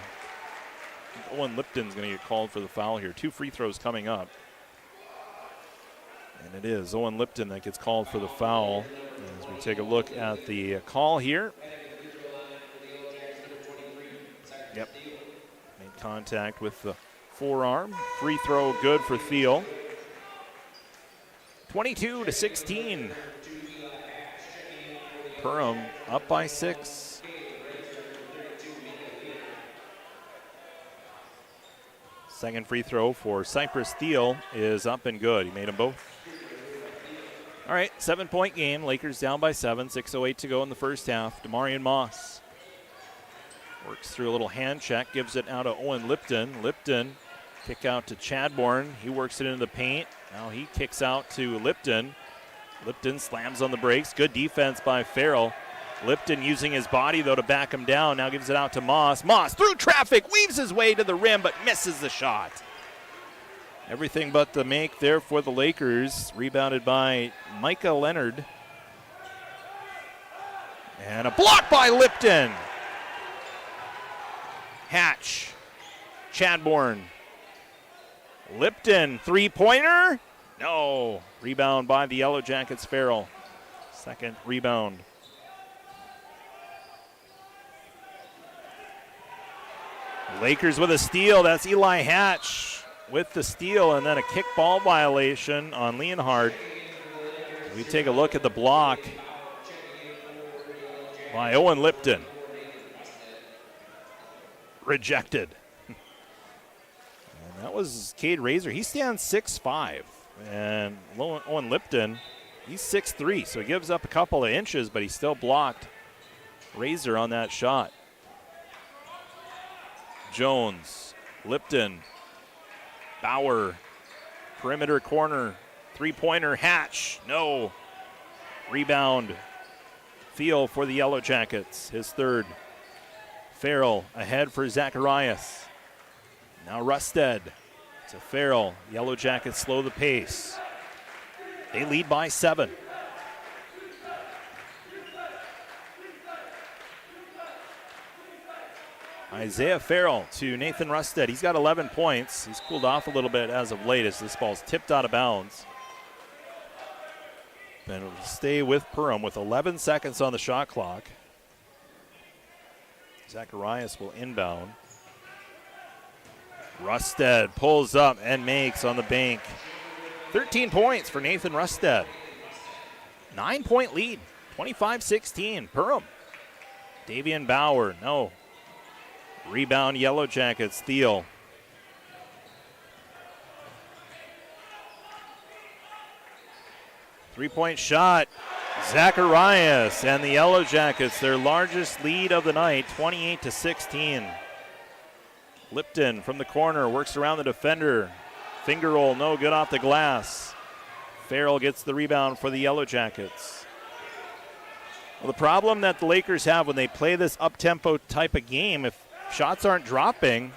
Owen Lipton's going to get called for the foul here. 2 free throws coming up. And it is Owen Lipton that gets called for the foul. As we take a look at the call here. Yep. Made contact with the forearm. Free throw good for Thiel. 22-16. Perham up by 6. Second free throw for Cypress Thiel is up and good. He made them both. All right, 7-point game. Lakers down by 7. 6:08 to go in the first half. Demarion Moss works through a little hand check, gives it out to Owen Lipton. Lipton kick out to Chadbourne. He works it into the paint. Now he kicks out to Lipton. Lipton slams on the brakes. Good defense by Farrell. Lipton using his body, though, to back him down. Now gives it out to Moss. Moss through traffic, weaves his way to the rim, but misses the shot. Everything but the make there for the Lakers. Rebounded by Micah Leonard. And a block by Lipton. Hatch. Chadbourne. Lipton, three-pointer. No. Rebound by the Yellow Jackets, Farrell. Second rebound. Lakers with a steal. That's Eli Hatch with the steal, and then a kick ball violation on Leonhard. We take a look at the block by Owen Lipton. Rejected. And that was Cade Razor. He stands 6'5", and Owen Lipton, he's 6'3", so he gives up a couple of inches, but he still blocked Razor on that shot. Jones, Lipton, Bauer, perimeter corner, three-pointer, Hatch, no. Rebound, Thiel for the Yellow Jackets, his third. Farrell ahead for Zacharias. Now Rusted to Farrell. Yellow Jackets slow the pace. They lead by 7. Isaiah Farrell to Nathan Rusted. He's got 11 points. He's cooled off a little bit as of late as this ball's tipped out of bounds. And it'll stay with Perham with 11 seconds on the shot clock. Zacharias will inbound. Rusted pulls up and makes on the bank. 13 points for Nathan Rusted. 9-point lead, 25-16, Perham. Davian Bauer, no. Rebound, Yellow Jackets, Thiel. Three-point shot, Zacharias, and the Yellow Jackets, their largest lead of the night, 28-16. Lipton from the corner, works around the defender. Finger roll, no good off the glass. Farrell gets the rebound for the Yellow Jackets. Well, the problem that the Lakers have when they play this up-tempo type of game, if shots aren't dropping,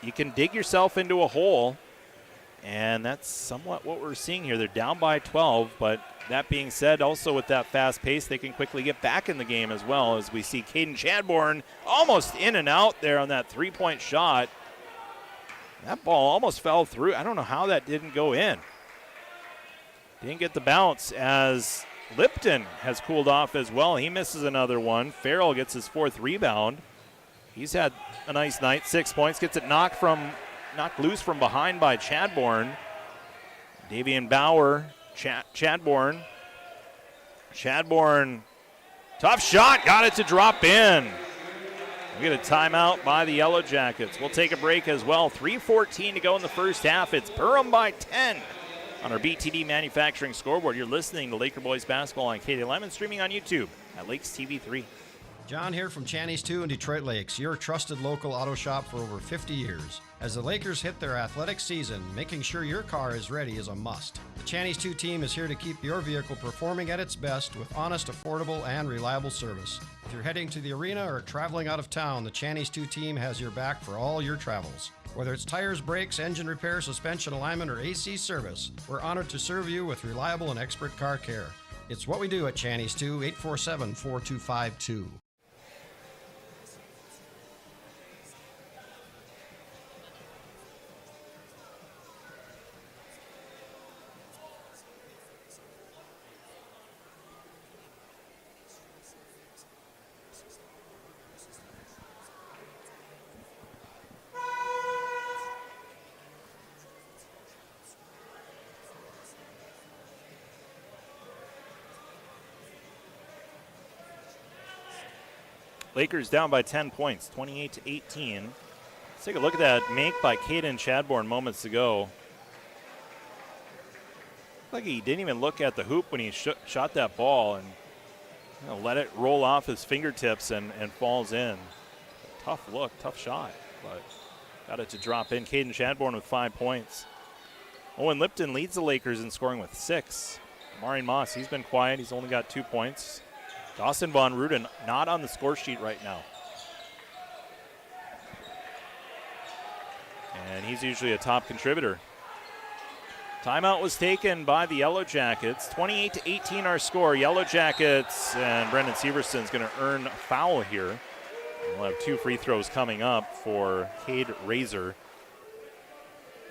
you can dig yourself into a hole, and that's somewhat what we're seeing here. They're down by 12, but that being said, also with that fast pace, they can quickly get back in the game as well, as we see Caden Chadbourne almost in and out there on that three-point shot. That ball almost fell through. I don't know how that didn't go in. Didn't get the bounce as Lipton has cooled off as well. He misses another one. Farrell gets his fourth rebound. He's had a nice night, 6 points. Gets it knocked loose from behind by Chadbourne. Davian Bauer, Chadbourne. Chadbourne, tough shot, got it to drop in. We get a timeout by the Yellow Jackets. We'll take a break as well. 3:14 to go in the first half. It's Perham by 10 on our BTD Manufacturing scoreboard. You're listening to Laker Boys Basketball on KDLM and streaming on YouTube at Lakes TV 3. John here from Channy's 2 in Detroit Lakes, your trusted local auto shop for over 50 years. As the Lakers hit their athletic season, making sure your car is ready is a must. The Channy's 2 team is here to keep your vehicle performing at its best with honest, affordable, and reliable service. If you're heading to the arena or traveling out of town, the Channy's 2 team has your back for all your travels. Whether it's tires, brakes, engine repair, suspension alignment, or AC service, we're honored to serve you with reliable and expert car care. It's what we do at Channy's 2, 847-4252. Lakers down by 10 points, 28-18. Take a look at that make by Caden Chadbourne moments ago. Like he didn't even look at the hoop when he shot that ball and let it roll off his fingertips and falls in. Tough look, tough shot, but got it to drop in. Caden Chadbourne with 5 points. Owen Lipton leads the Lakers in scoring with 6. Marion Moss, he's been quiet. He's only got 2 points. Dawson Von Ruden not on the score sheet right now. And he's usually a top contributor. Timeout was taken by the Yellow Jackets. 28-18 our score. Yellow Jackets, and Brendan Severson's going to earn a foul here. We'll have 2 free throws coming up for Cade Razor.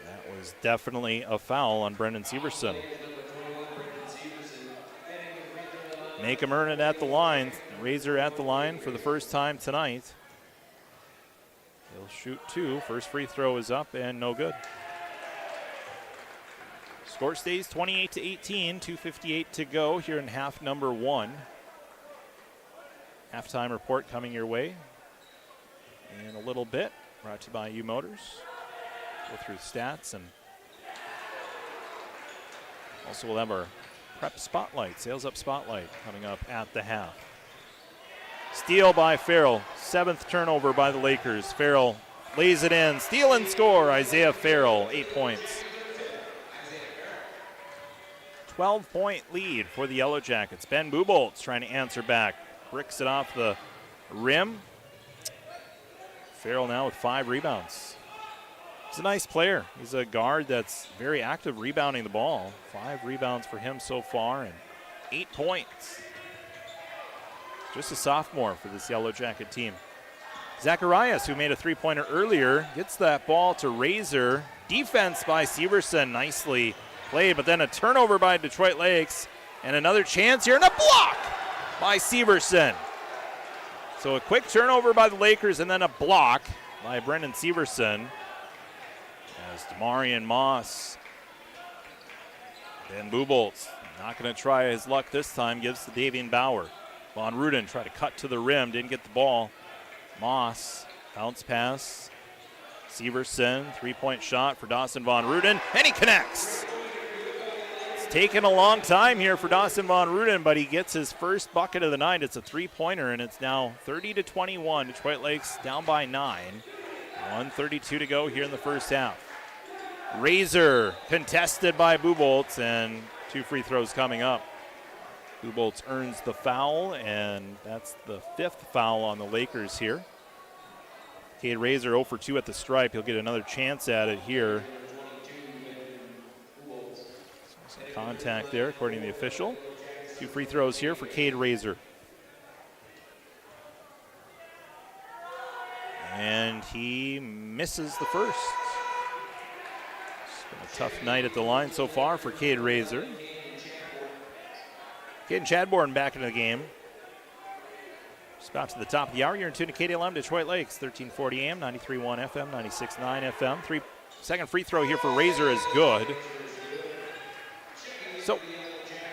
That was definitely a foul on Brendan Severson. Make him earn it at the line. Razor at the line for the first time tonight. He'll shoot 2. First free throw is up and no good. Score stays 28-18, 2:58 to go here in half number 1. Halftime report coming your way in a little bit. Brought to you by U Motors. Go through stats, and also we'll have our prep spotlight, sales up spotlight coming up at the half. Steal by Farrell. 7th turnover by the Lakers. Farrell lays it in. Steal and score. Isaiah Farrell, 8 points. 12-point lead for the Yellow Jackets. Ben Buboltz trying to answer back. Bricks it off the rim. Farrell now with 5 rebounds. He's a nice player. He's a guard that's very active rebounding the ball. 5 rebounds for him so far and 8 points. Just a sophomore for this Yellow Jacket team. Zacharias, who made a 3-pointer earlier, gets that ball to Razor. Defense by Severson, nicely played, but then a turnover by Detroit Lakes, and another chance here, and a block by Severson. So a quick turnover by the Lakers, and then a block by Brendan Severson. As Demarion Moss, Ben Buboltz, not going to try his luck this time, gives to Davian Bauer. Von Ruden tried to cut to the rim, didn't get the ball. Moss, bounce pass. Severson, 3-point shot for Dawson Von Ruden, and he connects. It's taken a long time here for Dawson Von Ruden, but he gets his first bucket of the night. It's a 3-pointer, and it's now 30-21. Detroit Lakes down by 9. 1:32 to go here in the first half. Razor contested by Buboltz, and 2 free throws coming up. Buboltz earns the foul, and that's the 5th foul on the Lakers here. Cade Razor 0 for 2 at the stripe. He'll get another chance at it here. Some contact there, according to the official. 2 free throws here for Cade Razor. And he misses the first. It's been a tough night at the line so far for Cade Razor. Caden Chadbourne back into the game. Just about to the top of the hour. You're in tune to KDLM Detroit Lakes, 1340 AM, 93.1 FM, 96.9 FM. Second free throw here for Razor is good. So,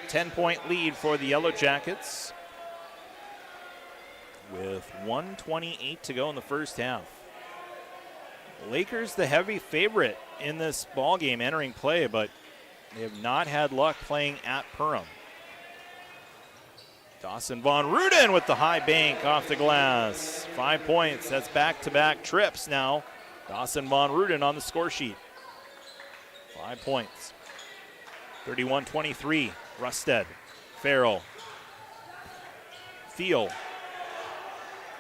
10-point lead for the Yellow Jackets with 1:28 to go in the first half. Lakers the heavy favorite in this ball game entering play, but they have not had luck playing at Perham. Dawson Von Ruden with the high bank off the glass. 5 points. That's back-to-back trips now. Dawson Von Ruden on the score sheet. 5 points. 31-23. Rusted. Farrell. Thiel.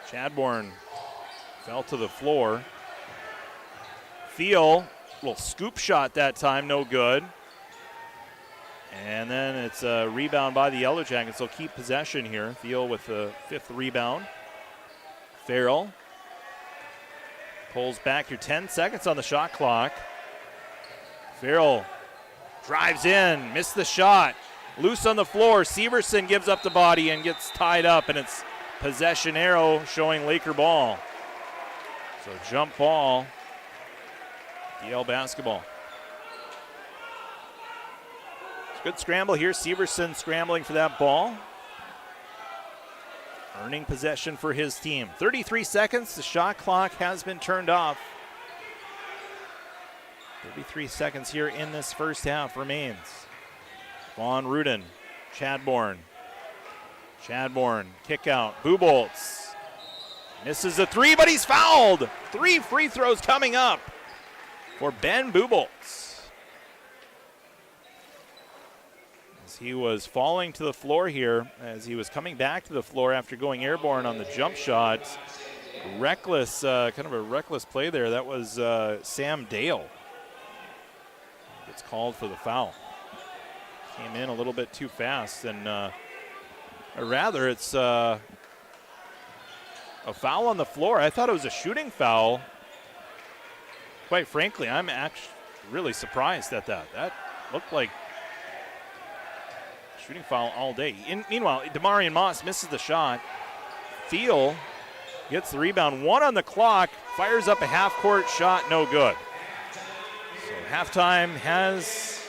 Chadbourne fell to the floor. Thiel, little scoop shot that time, no good. And then it's a rebound by the Yellow Jackets. They'll keep possession here. Thiel with the 5th rebound. Farrell pulls back here. 10 seconds on the shot clock. Farrell drives in, missed the shot. Loose on the floor. Severson gives up the body and gets tied up, and it's possession arrow showing Laker ball. So jump ball, DL basketball. Good scramble here. Severson scrambling for that ball. Earning possession for his team. 33 seconds. The shot clock has been turned off. 33 seconds here in this first half remains. Vaughn Rudin, Chadbourne, kick out. Buboltz misses the three, but he's fouled. 3 free throws coming up for Ben Buboltz. As he was falling to the floor here, as he was coming back to the floor after going airborne on the jump shot. Reckless, kind of a reckless play there. That was Sam Dale. Gets called for the foul. Came in a little bit too fast, and or rather, it's a foul on the floor. I thought it was a shooting foul. Quite frankly, I'm actually really surprised at that. That looked like a shooting foul all day. Meanwhile, Demarion Moss misses the shot. Thiel gets the rebound. 1 on the clock. Fires up a half-court shot. No good. So halftime has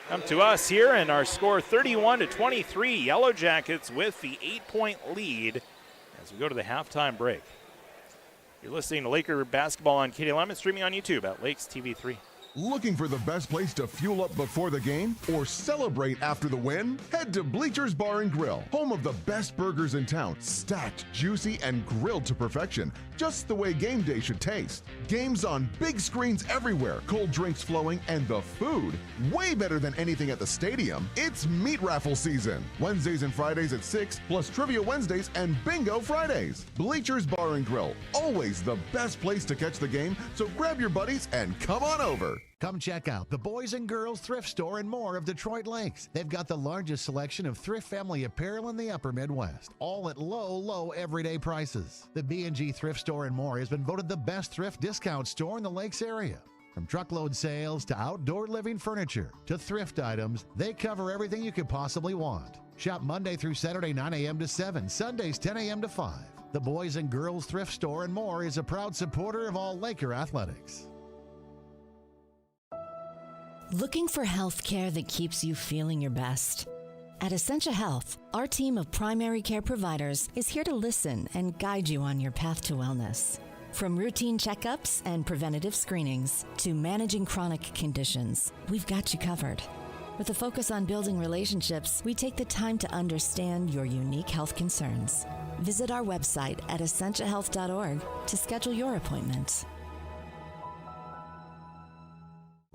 come to us here, and our score 31-23. Yellow Jackets with the 8-point lead as we go to the halftime break. You're listening to Laker basketball on KDLM and streaming on YouTube at Lakes TV 3. Looking for the best place to fuel up before the game or celebrate after the win? Head to Bleachers Bar and Grill, home of the best burgers in town, stacked, juicy, and grilled to perfection, just the way game day should taste. Games on big screens everywhere, cold drinks flowing, and the food way better than anything at the stadium. It's meat raffle season. Wednesdays and Fridays at 6, plus Trivia Wednesdays and Bingo Fridays. Bleachers Bar and Grill, always the best place to catch the game, so grab your buddies and come on over. Come check out the Boys and Girls Thrift Store and More of Detroit Lakes. They've got the largest selection of thrift family apparel in the upper Midwest, all at low everyday prices. The B&G Thrift Store and More has been voted the best thrift discount store in the Lakes area. From truckload sales to outdoor living furniture to thrift items, they cover everything you could possibly want. Shop Monday through Saturday 9 a.m. to 7, Sundays 10 a.m. to 5. The Boys and Girls Thrift Store and More is a proud supporter of all Laker athletics. Looking for health care that keeps you feeling your best? At Essentia Health, our team of primary care providers is here to listen and guide you on your path to wellness. From routine checkups and preventative screenings to managing chronic conditions, we've got you covered. With a focus on building relationships, we take the time to understand your unique health concerns. Visit our website at essentiahealth.org to schedule your appointment.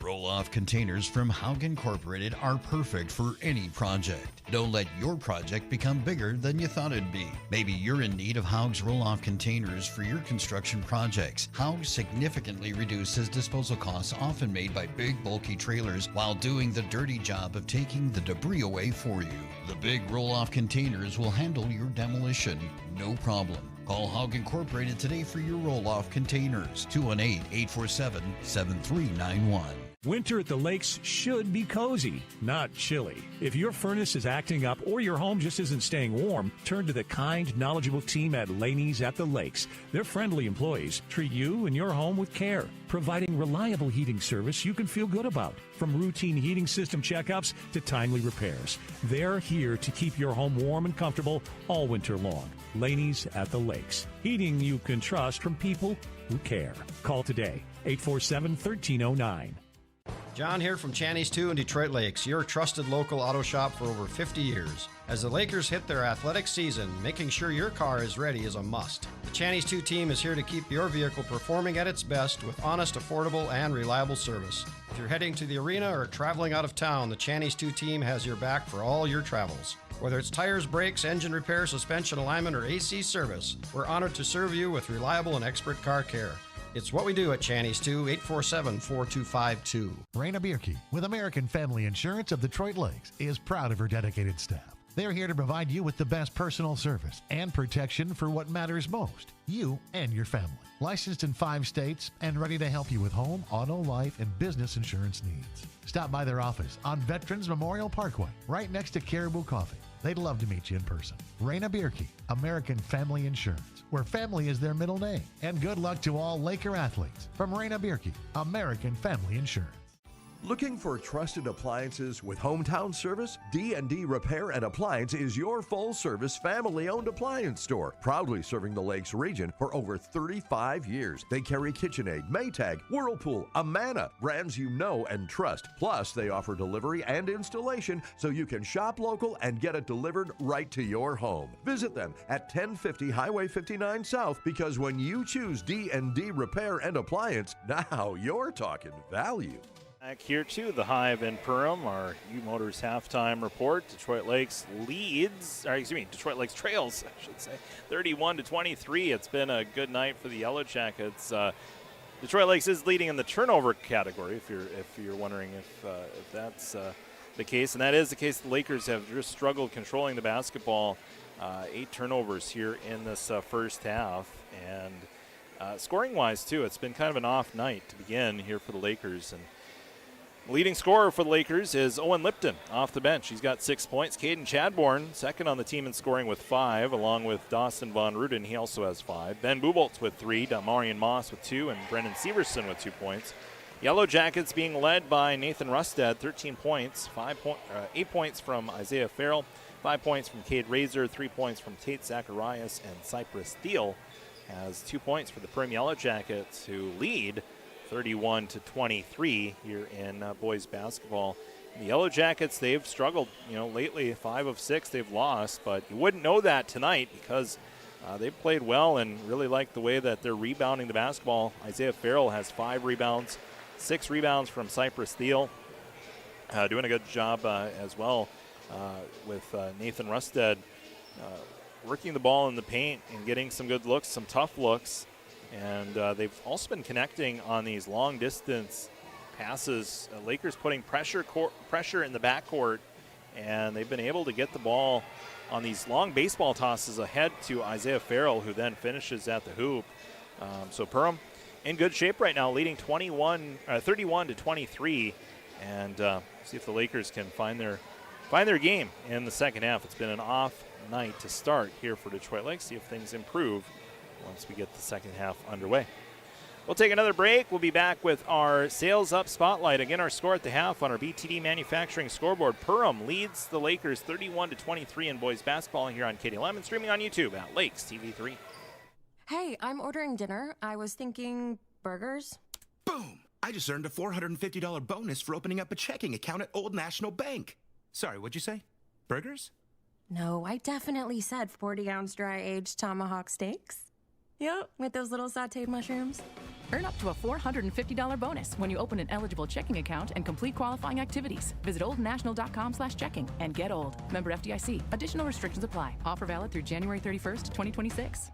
Roll-off containers from Haug Incorporated are perfect for any project. Don't let your project become bigger than you thought it'd be. Maybe you're in need of Haug's roll-off containers for your construction projects. Haug significantly reduces disposal costs often made by big, bulky trailers while doing the dirty job of taking the debris away for you. The big roll-off containers will handle your demolition, no problem. Call Haug Incorporated today for your roll-off containers. 218-847-7391. Winter at the lakes should be cozy, not chilly. If your furnace is acting up or your home just isn't staying warm, turn to the kind, knowledgeable team at Laney's at the Lakes. Their friendly employees treat you and your home with care, providing reliable heating service you can feel good about. From routine heating system checkups to timely repairs, they're here to keep your home warm and comfortable all winter long. Laney's at the Lakes. Heating you can trust from people who care. Call today, 847-1309. John here from Channy's 2 in Detroit Lakes, your trusted local auto shop for over 50 years. As the Lakers hit their athletic season, making sure your car is ready is a must. The Channy's 2 team is here to keep your vehicle performing at its best with honest, affordable, and reliable service. If you're heading to the arena or traveling out of town, the Channy's 2 team has your back for all your travels. Whether it's tires, brakes, engine repair, suspension alignment, or AC service, we're honored to serve you with reliable and expert car care. It's what we do at Channy's 2, 847-4252. Raina Bierke, with American Family Insurance of Detroit Lakes, is proud of her dedicated staff. They're here to provide you with the best personal service and protection for what matters most, you and your family. Licensed in 5 states and ready to help you with home, auto, life, and business insurance needs. Stop by their office on Veterans Memorial Parkway, right next to Caribou Coffee. They'd love to meet you in person. Raina Bierke, American Family Insurance, where family is their middle name. And good luck to all Laker athletes from Raina Bierke, American Family Insurance. Looking for trusted appliances with hometown service? D&D Repair and Appliance is your full-service, family-owned appliance store, proudly serving the Lakes region for over 35 years. They carry KitchenAid, Maytag, Whirlpool, Amana, brands you know and trust. Plus, they offer delivery and installation so you can shop local and get it delivered right to your home. Visit them at 1050 Highway 59 South, because when you choose D&D Repair and Appliance, now you're talking value. Back here to the Hive in Perham, our U-Motors halftime report. Detroit Lakes Detroit Lakes trails, I should say, 31-23. It's been a good night for the Yellow Jackets. Detroit Lakes is leading in the turnover category, if you're wondering if that's the case, and that is the case. The Lakers have just struggled controlling the basketball. 8 turnovers here in this first half, and scoring-wise too, it's been kind of an off night to begin here for the Lakers. And leading scorer for the Lakers is Owen Lipton off the bench. He's got 6 points. Caden Chadbourne, second on the team in scoring with 5, along with Dawson Von Ruden. He also has 5. Ben Buboltz with 3, Damarian Moss with 2, and Brendan Severson with 2 points. Yellow Jackets being led by Nathan Rustad, 13 points, 8 points from Isaiah Farrell, 5 points from Cade Razor, 3 points from Tate Zacharias, and Cypress Steele has 2 points for the Perham Yellow Jackets, who lead 31-23 here in boys basketball. The Yellow Jackets, they've struggled, lately. 5 of 6 they've lost, but you wouldn't know that tonight because they've played well and really like the way that they're rebounding the basketball. Isaiah Farrell has 5 rebounds, 6 rebounds from Cypress Steele, doing a good job as well with Nathan Rustad working the ball in the paint and getting some good looks, some tough looks. And they've also been connecting on these long-distance passes. Lakers putting pressure in the backcourt, and they've been able to get the ball on these long baseball tosses ahead to Isaiah Farrell, who then finishes at the hoop. So Perham in good shape right now, leading 31-23, and see if the Lakers can find their game in the second half. It's been an off night to start here for Detroit Lakes. See if things improve once we get the second half underway. We'll take another break. We'll be back with our Sales Up Spotlight. Again, our score at the half on our BTD Manufacturing scoreboard. Perham leads the Lakers 31-23 in boys basketball here on KDLM and streaming on YouTube at Lakes TV3. Hey, I'm ordering dinner. I was thinking burgers. Boom! I just earned a $450 bonus for opening up a checking account at Old National Bank. Sorry, what'd you say? Burgers? No, I definitely said 40-ounce dry-aged tomahawk steaks. Yep, with those little sauteed mushrooms. Earn up to a $450 bonus when you open an eligible checking account and complete qualifying activities. Visit oldnational.com/checking and get old. Member FDIC. Additional restrictions apply. Offer valid through January 31st, 2026.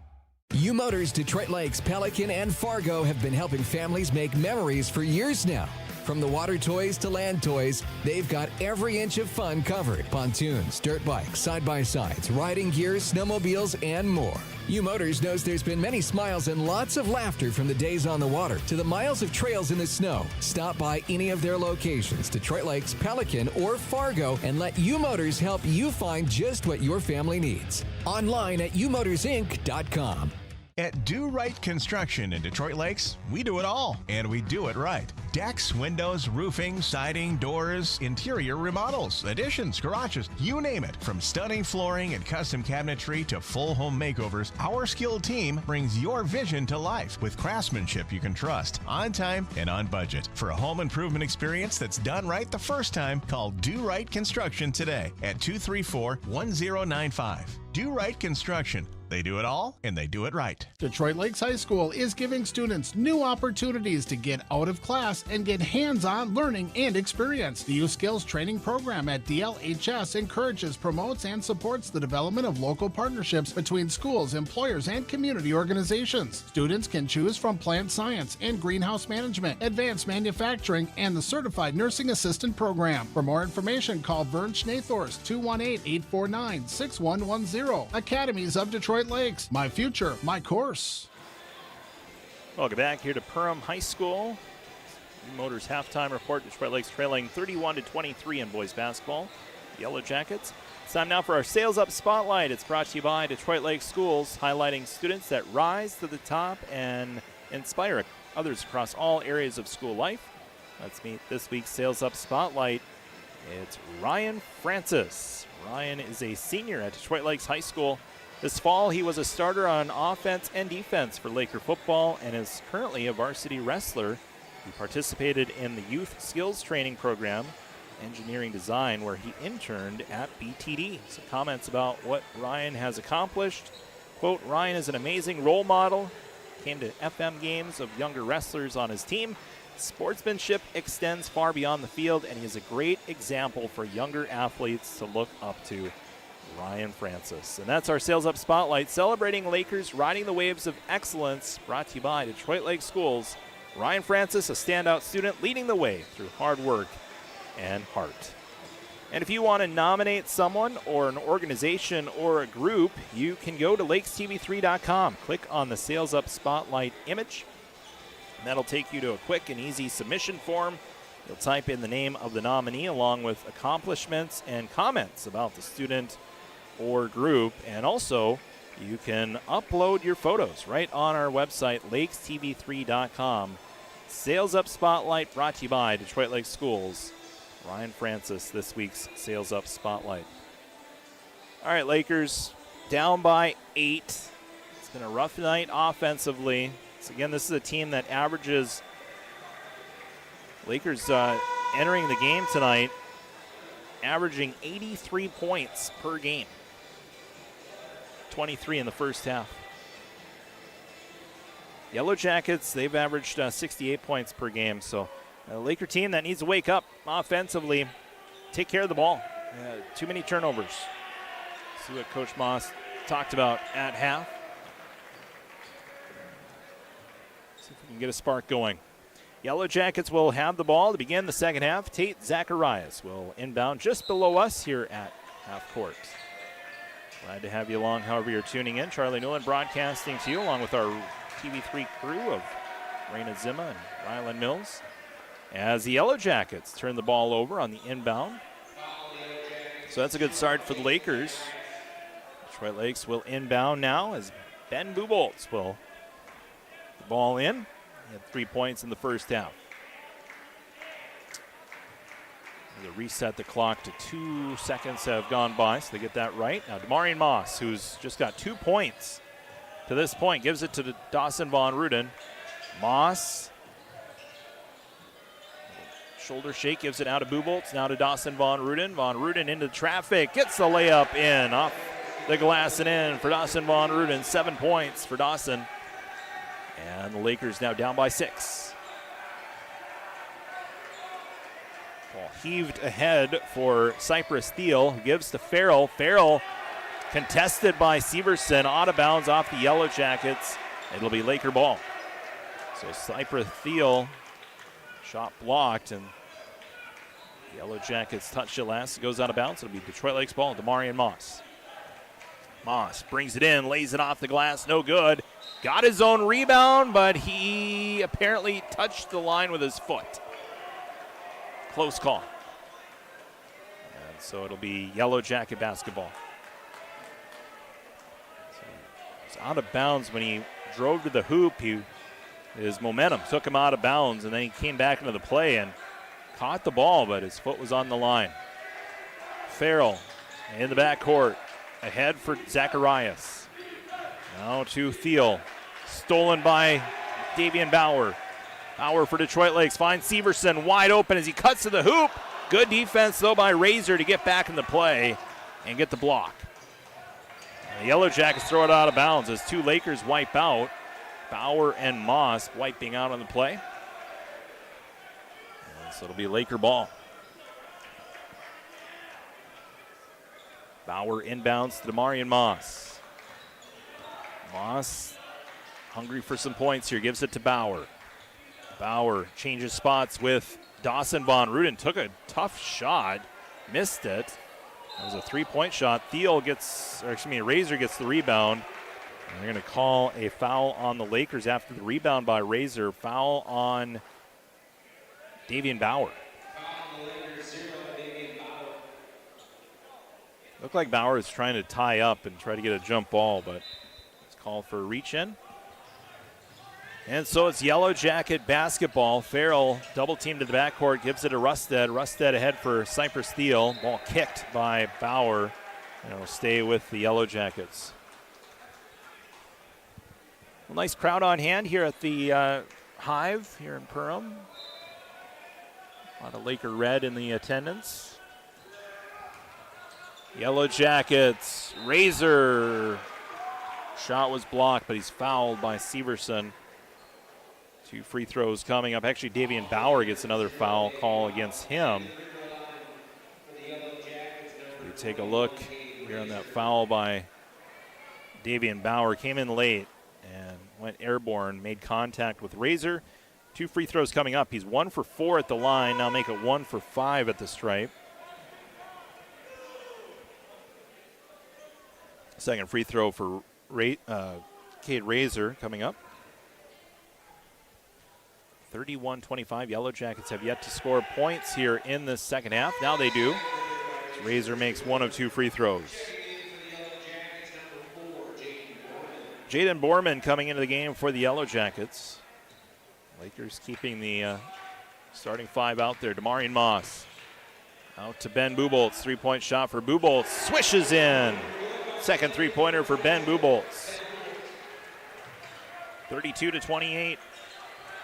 U-Motors Detroit Lakes, Pelican, and Fargo have been helping families make memories for years now. From the water toys to land toys, they've got every inch of fun covered. Pontoons, dirt bikes, side-by-sides, riding gears, snowmobiles, and more. U-Motors knows there's been many smiles and lots of laughter from the days on the water to the miles of trails in the snow. Stop by any of their locations, Detroit Lakes, Pelican, or Fargo, and let U-Motors help you find just what your family needs. Online at umotorsinc.com. At Do Right Construction in Detroit Lakes, we do it all, and we do it right. Decks, windows, roofing, siding, doors, interior remodels, additions, garages, you name it. From stunning flooring and custom cabinetry to full home makeovers, our skilled team brings your vision to life with craftsmanship you can trust, on time and on budget. For a home improvement experience that's done right the first time, call Do Right Construction today at 234-1095. Do Right Construction. They do it all, and they do it right. Detroit Lakes High School is giving students new opportunities to get out of class and get hands-on learning and experience. The Youth Skills Training Program at DLHS encourages, promotes, and supports the development of local partnerships between schools, employers, and community organizations. Students can choose from plant science and greenhouse management, advanced manufacturing, and the Certified Nursing Assistant Program. For more information, call Vern Schnathorst, 218-849-6110. Academies of Detroit Lakes. My future, my course. Welcome back here to Perham High School. Motors halftime report. Detroit Lakes trailing 31-23 in boys basketball. Yellow Jackets. It's time now for our Sales Up Spotlight. It's brought to you by Detroit Lakes Schools, highlighting students that rise to the top and inspire others across all areas of school life. Let's meet this week's Sales Up Spotlight. It's Ryan Francis. Ryan is a senior at Detroit Lakes High School. This fall, he was a starter on offense and defense for Laker football and is currently a varsity wrestler. He participated in the youth skills training program, engineering design, where he interned at BTD. Some comments about what Ryan has accomplished. Quote, Ryan is an amazing role model. Came to FM games of younger wrestlers on his team. Sportsmanship extends far beyond the field, and he is a great example for younger athletes to look up to. Ryan Francis. And that's our Sales Up Spotlight, celebrating Lakers riding the waves of excellence, brought to you by Detroit Lake Schools. Ryan Francis, a standout student, leading the way through hard work and heart. And if you want to nominate someone or an organization or a group, you can go to lakestv3.com. Click on the Sales Up Spotlight image. And that'll take you to a quick and easy submission form. You'll type in the name of the nominee along with accomplishments and comments about the student or group. And also, you can upload your photos right on our website, lakestv3.com. Sales Up Spotlight brought to you by Detroit Lake Schools. Ryan Francis, this week's Sales Up Spotlight. All right, Lakers down by 8. It's been a rough night offensively. So again, this is a team that averages, Lakers entering the game tonight, averaging 83 points per game. 23 in the first half. Yellow Jackets, they've averaged 68 points per game. So a Laker team that needs to wake up offensively, take care of the ball. Too many turnovers. See what Coach Moss talked about at half. See if we can get a spark going. Yellow Jackets will have the ball to begin the second half. Tate Zacharias will inbound just below us here at half court. Glad to have you along, however you're tuning in. Charlie Newland broadcasting to you along with our TV3 crew of Raina Zima and Rylan Mills. As the Yellow Jackets turn the ball over on the inbound. So that's a good start for the Lakers. Detroit Lakes will inbound now as Ben Buboltz will the ball in. He had 3 points in the first half. They'll reset the clock to 2 seconds have gone by, so they get that right. Now Damarian Moss, who's just got 2 points to this point, gives it to Dawson Von Ruden. Moss, shoulder shake, gives it out to Buboltz, now to Dawson Von Ruden. Von Ruden into traffic, gets the layup in, off the glass and in for Dawson Von Ruden. 7 points for Dawson. And the Lakers now down by 6. Ball heaved ahead for Cypress Thiel, who gives to Farrell. Farrell contested by Severson, out of bounds off the Yellow Jackets. It'll be Laker ball. So Cypress Thiel, shot blocked, and Yellow Jackets touched it last. It goes out of bounds. It'll be Detroit Lakes ball. Damarian Moss. Moss brings it in, lays it off the glass, no good. Got his own rebound, but he apparently touched the line with his foot. Close call. And so it'll be Yellow Jacket basketball. So he was out of bounds when he drove to the hoop. His momentum took him out of bounds, and then he came back into the play and caught the ball, but his foot was on the line. Farrell in the backcourt, ahead for Zacharias. Now to Thiel. Stolen by Davian Bauer. Bauer for Detroit Lakes finds Severson wide open as he cuts to the hoop. Good defense, though, by Razor to get back in the play and get the block. The Yellow Jackets throw it out of bounds as 2 Lakers wipe out. Bauer and Moss wiping out on the play. And so it'll be Laker ball. Bauer inbounds to Damarian Moss. Moss hungry for some points here, gives it to Bauer. Bauer changes spots with Dawson Von Ruden. Took a tough shot, missed it. It was a 3-point shot. Razor gets the rebound. And they're going to call a foul on the Lakers after the rebound by Razor. Foul on Davian Bauer. Looked like Bauer is trying to tie up and try to get a jump ball, but it's called for a reach in. And so it's Yellow Jacket basketball. Farrell double teamed to the backcourt, gives it to Rusted. Rusted ahead for Cypress Steele. Ball kicked by Bauer. And it'll stay with the Yellow Jackets. A nice crowd on hand here at the Hive here in Perham. A lot of Laker red in the attendance. Yellow Jackets, Razor. Shot was blocked, but he's fouled by Severson. 2 free throws coming up. Actually, Davian Bauer gets another foul call against him. We take a look here on that foul by Davian Bauer. Came in late and went airborne, made contact with Razor. 2 free throws coming up. He's 1 for 4 at the line. Now make it 1 for 5 at the stripe. Second free throw for Cade Razor coming up. 31-25. Yellow Jackets have yet to score points here in the second half. Now they do. Razor makes 1 of 2 free throws. Jaden Borman coming into the game for the Yellow Jackets. Lakers keeping the starting 5 out there. Damarian Moss out to Ben Buboltz. 3-point shot for Buboltz. Swishes in. Second 3-pointer for Ben Buboltz. 32-28.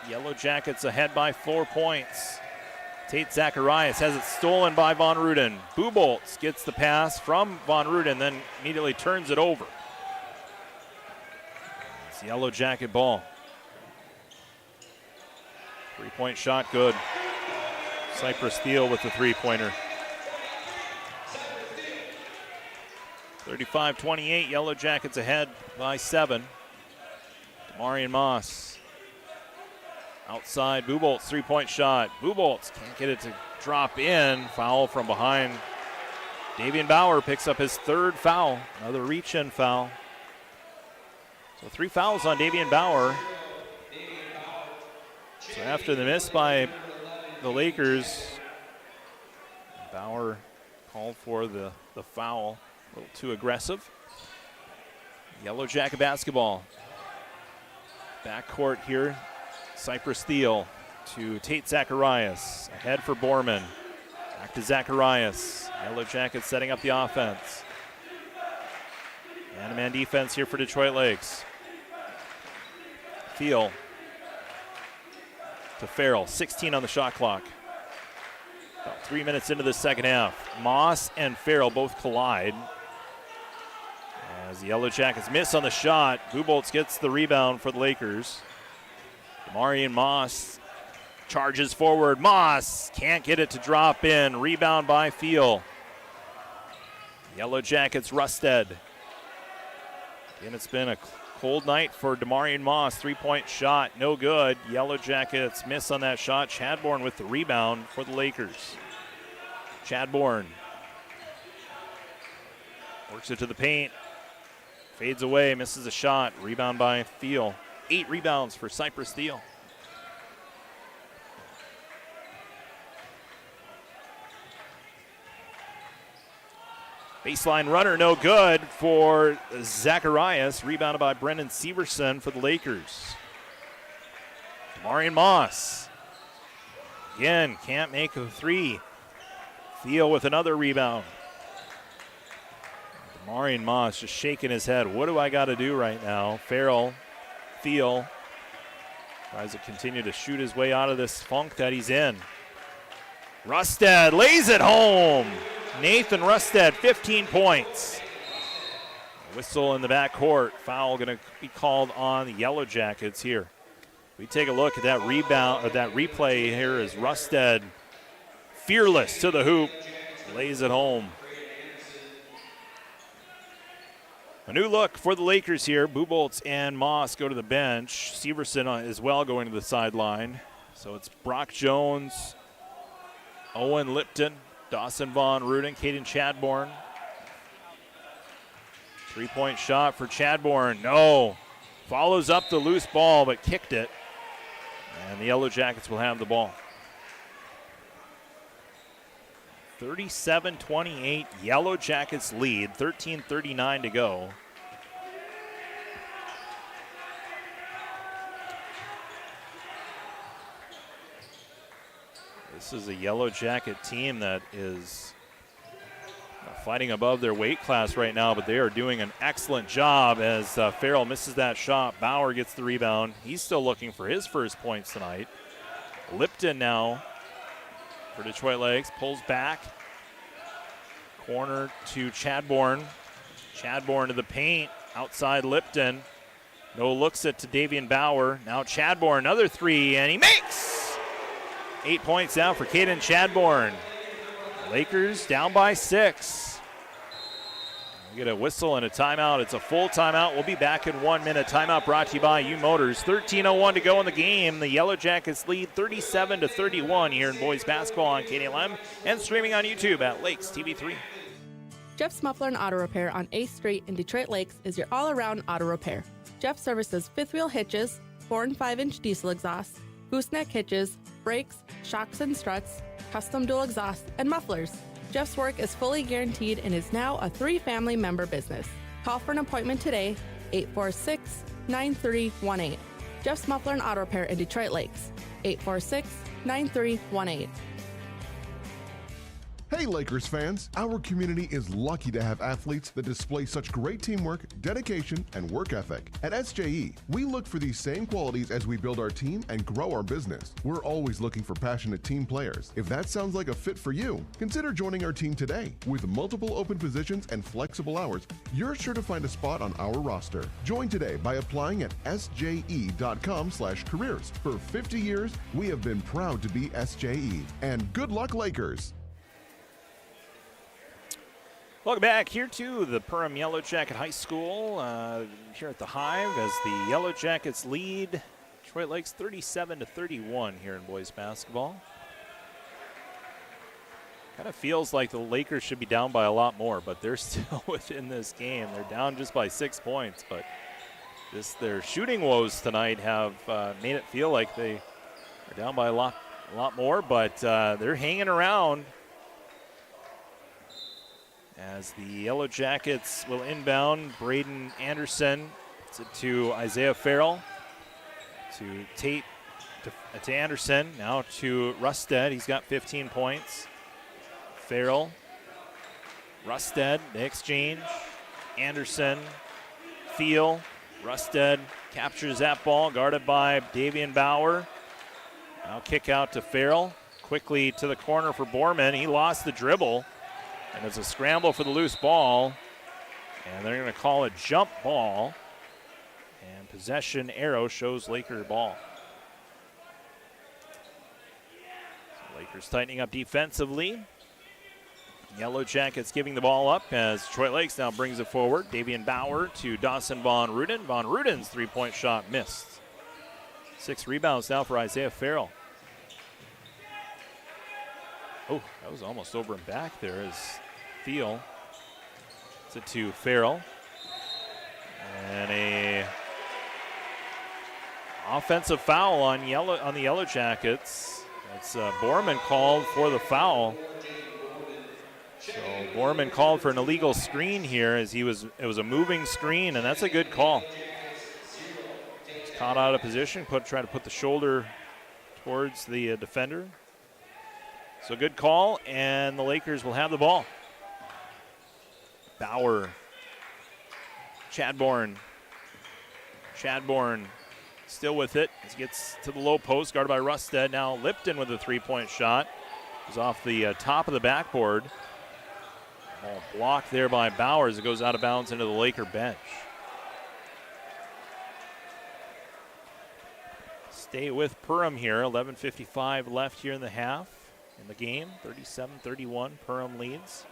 Yellow Jackets ahead by 4 points. Tate Zacharias has it stolen by Von Ruden. Buboltz gets the pass from Von Ruden, then immediately turns it over. It's Yellow Jacket ball. 3-point shot, good. Cypress Steele with the 3-pointer. 35-28, Yellow Jackets ahead by 7. Damarian Moss. Outside, Buboltz, 3-point shot. Buboltz can't get it to drop in. Foul from behind. Davian Bauer picks up his 3rd foul. Another reach-in foul. So 3 fouls on Davian Bauer. So after the miss by the Lakers, Bauer called for the foul. A little too aggressive. Yellow Jacket basketball. Backcourt here. Cypress Steele to Tate Zacharias. Ahead for Borman. Back to Zacharias. Yellow Jackets setting up the offense. Man-to-man defense here for Detroit Lakes. Thiel to Farrell. 16 on the shot clock. About 3 minutes into the second half. Moss and Farrell both collide. As the Yellow Jackets miss on the shot, Buboltz gets the rebound for the Lakers. Damarian Moss charges forward. Moss can't get it to drop in. Rebound by Thiel. Yellow Jackets, Rusted. Again, it's been a cold night for Damarian Moss. 3-point shot, no good. Yellow Jackets miss on that shot. Chadbourne with the rebound for the Lakers. Chadbourne works it to the paint. Fades away, misses a shot. Rebound by Thiel. 8 rebounds for Cypress Steele. Baseline runner, no good for Zacharias. Rebounded by Brendan Severson for the Lakers. Damarian Moss. Again, can't make a 3. Thiel with another rebound. Damarian Moss just shaking his head. What do I got to do right now? Farrell, Thiel tries to continue to shoot his way out of this funk that he's in. Rusted lays it home. Nathan Rusted, 15 points. Whistle in the backcourt. Foul going to be called on the Yellow Jackets here. We take a look at that rebound, or that replay here as Rusted, fearless to the hoop, lays it home. A new look for the Lakers here. Buboltz and Moss go to the bench. Severson as well going to the sideline. So it's Brock Jones, Owen Lipton, Dawson Von Ruden, Caden Chadbourne. 3-point shot for Chadbourne. No. Follows up the loose ball, but kicked it. And the Yellow Jackets will have the ball. 37-28, Yellow Jackets lead, 13:39 to go. This is a Yellow Jacket team that is fighting above their weight class right now, but they are doing an excellent job as Farrell misses that shot. Bauer gets the rebound. He's still looking for his first points tonight. Lipton now for Detroit Lakes, pulls back. Corner to Chadbourne. Chadbourne to the paint, outside Lipton. No looks it to Davian Bauer. Now Chadbourne, another three, and he makes! 8 points now for Caden Chadbourne. Lakers down by 6. We get a whistle and a timeout. It's a full timeout. We'll be back in 1 minute. Timeout brought to you by U Motors. 13:01 to go in the game. The Yellow Jackets lead 37-31 here in boys basketball on KDLM and streaming on YouTube at Lakes TV3. Jeff's Muffler and Auto Repair on 8th Street in Detroit Lakes is your all-around auto repair. Jeff services fifth wheel hitches, 4 and 5-inch diesel exhausts, gooseneck hitches, brakes, shocks and struts, custom dual exhausts, and mufflers. Jeff's work is fully guaranteed and is now a 3-family member business. Call for an appointment today, 846-9318. Jeff's Muffler and Auto Repair in Detroit Lakes, 846-9318. Hey Lakers fans, our community is lucky to have athletes that display such great teamwork, dedication, and work ethic. At SJE, we look for these same qualities as we build our team and grow our business. We're always looking for passionate team players. If that sounds like a fit for you, consider joining our team today. With multiple open positions and flexible hours, you're sure to find a spot on our roster. Join today by applying at sje.com/careers. For 50 years, we have been proud to be SJE. And good luck, Lakers! Welcome back here to the Perham Yellow Jacket High School here at the Hive as the Yellow Jackets lead Detroit Lakes 37-31 here in boys basketball. Kind of feels like the Lakers should be down by a lot more, but they're still within this game. They're down just by 6 points, but their shooting woes tonight have made it feel like they are down by a lot more, but they're hanging around. As the Yellow Jackets will inbound, Braden Anderson to Isaiah Farrell, to Tate, to Anderson, now to Rusted. He's got 15 points. Farrell, Rusted, the exchange. Anderson, Thiel, Rusted captures that ball, guarded by Davian Bauer. Now kick out to Farrell, quickly to the corner for Borman. He lost the dribble. And it's a scramble for the loose ball. And they're going to call a jump ball. And possession arrow shows Laker ball. So Lakers tightening up defensively. Yellow Jackets giving the ball up as Detroit Lakes now brings it forward. Davian Bauer to Dawson Von Ruden. Von Ruden's three-point shot missed. 6 rebounds now for Isaiah Farrell. Oh, that was almost over and back there as Thiel. It's it to Farrell. And a offensive foul on the Yellow Jackets. It's Borman called for the foul. So Borman called for an illegal screen here as it was a moving screen, and that's a good call. He's caught out of position, trying to put the shoulder towards the defender. So good call, and the Lakers will have the ball. Bauer, Chadbourne still with it as he gets to the low post, guarded by Rusted. Now Lipton with a three-point shot. It's off the top of the backboard. Ball blocked there by Bauer as it goes out of bounds into the Laker bench. Stay with Perham here. 11:55 left here in the half. In the game, 37-31, Perham leads.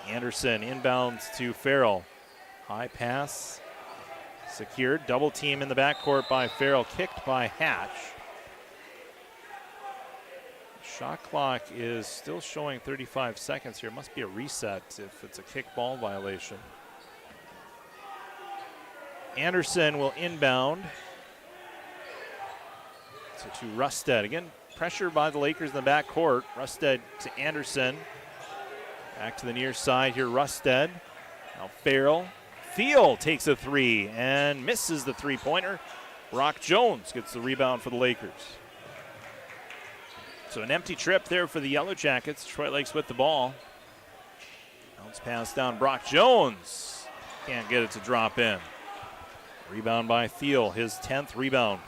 Anderson inbounds to Farrell. High pass, secured. Double team in the backcourt by Farrell, kicked by Hatch. Shot clock is still showing 35 seconds here. Must be a reset if it's a kick ball violation. Anderson will inbound. To Rusted. Again, pressure by the Lakers in the backcourt. Rusted to Anderson. Back to the near side here, Rusted. Now Farrell. Thiel takes a three and misses the three-pointer. Brock Jones gets the rebound for the Lakers. So an empty trip there for the Yellow Jackets. Detroit Lakes with the ball. Bounce pass down. Brock Jones can't get it to drop in. Rebound by Thiel, his 10th rebound.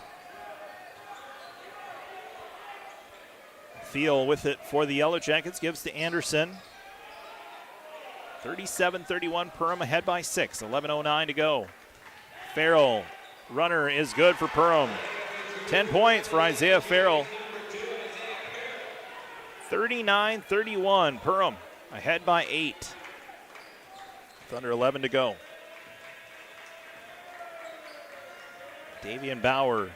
Thiel with it for the Yellow Jackets, gives to Anderson. 37-31, Perham ahead by 6, 11:09 to go. Farrell, runner is good for Perham. 10 points for Isaiah Farrell. 39-31, Perham ahead by 8. With under 11 to go. Davian Bauer,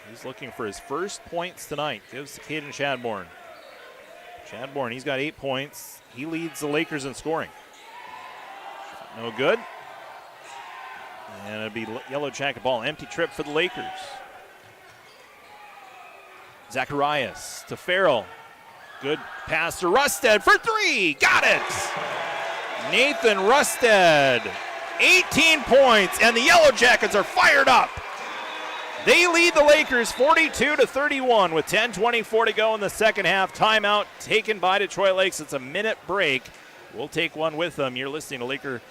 he's looking for his first points tonight. Gives to Caden Chadbourne. Chadbourne, he's got 8 points. He leads the Lakers in scoring. No good. And it'll be Yellow Jacket ball. Empty trip for the Lakers. Zacharias to Farrell. Good pass to Rusted for 3. Got it! Nathan Rusted. 18 points, and the Yellow Jackets are fired up. They lead the Lakers 42-31 with 10:24 to go in the second half. Timeout taken by Detroit Lakes. It's a minute break. We'll take one with them. You're listening to Laker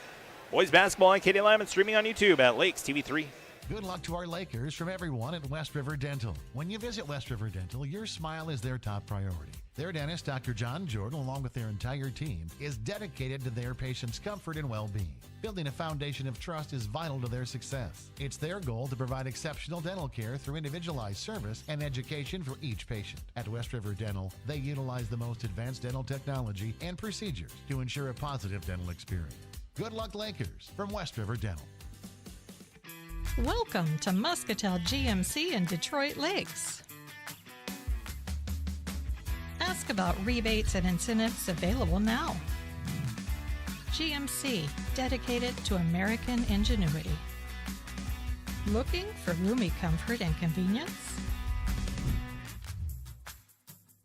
Boys Basketball on KDLM and streaming on YouTube at Lakes TV3. Good luck to our Lakers from everyone at West River Dental. When you visit West River Dental, your smile is their top priority. Their dentist, Dr. John Jordan, along with their entire team, is dedicated to their patients' comfort and well-being. Building a foundation of trust is vital to their success. It's their goal to provide exceptional dental care through individualized service and education for each patient. At West River Dental, they utilize the most advanced dental technology and procedures to ensure a positive dental experience. Good luck, Lakers, from West River Dental. Welcome to Muscatel GMC in Detroit Lakes. Ask about rebates and incentives available now. GMC, dedicated to American ingenuity. Looking for roomy comfort and convenience?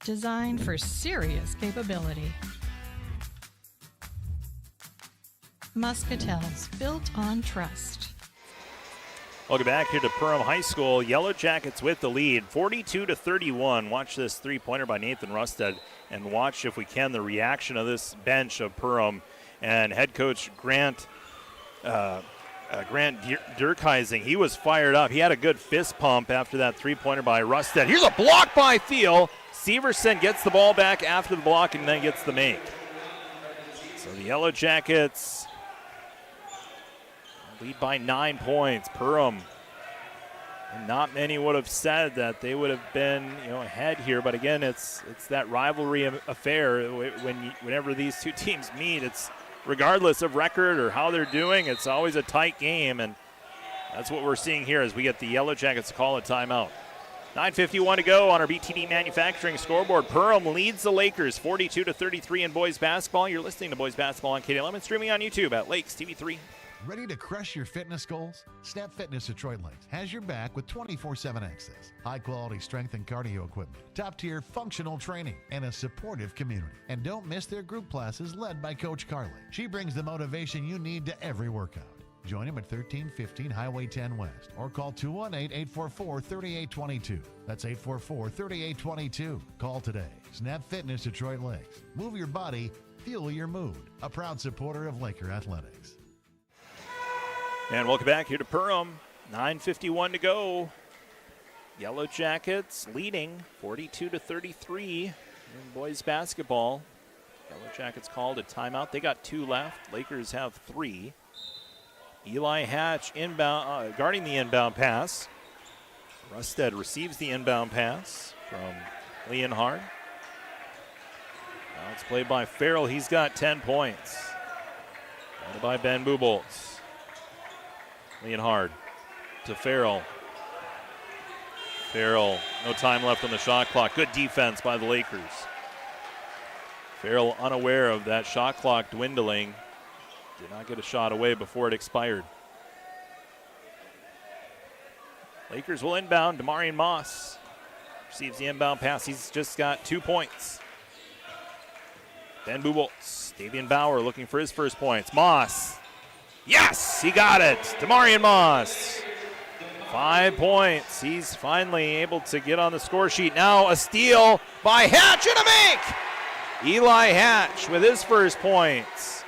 Designed for serious capability. Muscatel's, built on trust. Welcome back here to Perham High School. Yellow Jackets with the lead, 42-31. Watch this three-pointer by Nathan Rusted, and watch, if we can, the reaction of this bench of Perham and head coach Grant Durkheising. He was fired up. He had a good fist pump after that three-pointer by Rusted. Here's a block by Thiel. Severson gets the ball back after the block and then gets the make. So the Yellow Jackets lead by 9 points. Perham, and not many would have said that they would have been, ahead here. But again, it's that rivalry affair. Whenever these two teams meet, it's regardless of record or how they're doing, it's always a tight game, and that's what we're seeing here as we get the Yellow Jackets to call a timeout. 9:51 to go on our BTD Manufacturing scoreboard. Perham leads the Lakers 42-33 in boys basketball. You're listening to Boys Basketball on KDLM and streaming on YouTube at Lakes TV3. Ready to crush your fitness goals? Snap Fitness Detroit Lakes has your back with 24/7 access, high-quality strength and cardio equipment, top-tier functional training, and a supportive community. And don't miss their group classes led by Coach Carly. She brings the motivation you need to every workout. Join him at 1315 Highway 10 West or call 218-844-3822. That's 844-3822. Call today. Snap Fitness Detroit Lakes. Move your body, fuel your mood. A proud supporter of Laker Athletics. And welcome back here to Perham. 9:51 to go. Yellow Jackets leading 42-33 in boys basketball. Yellow Jackets called a timeout. They got 2 left. Lakers have 3. Eli Hatch inbound, guarding the inbound pass. Rusted receives the inbound pass from Leonhard. Now it's played by Farrell. He's got 10 points. Guarded by Ben Buboltz. Leonhard to Farrell. Farrell, no time left on the shot clock. Good defense by the Lakers. Farrell unaware of that shot clock dwindling. Did not get a shot away before it expired. Lakers will inbound. Demarion Moss receives the inbound pass. He's just got 2 points. Ben Buboltz, Davian Bauer looking for his first points. Moss. Yes, he got it. Demarion Moss. 5 points. He's finally able to get on the score sheet. Now a steal by Hatch and a make! Eli Hatch with his first points.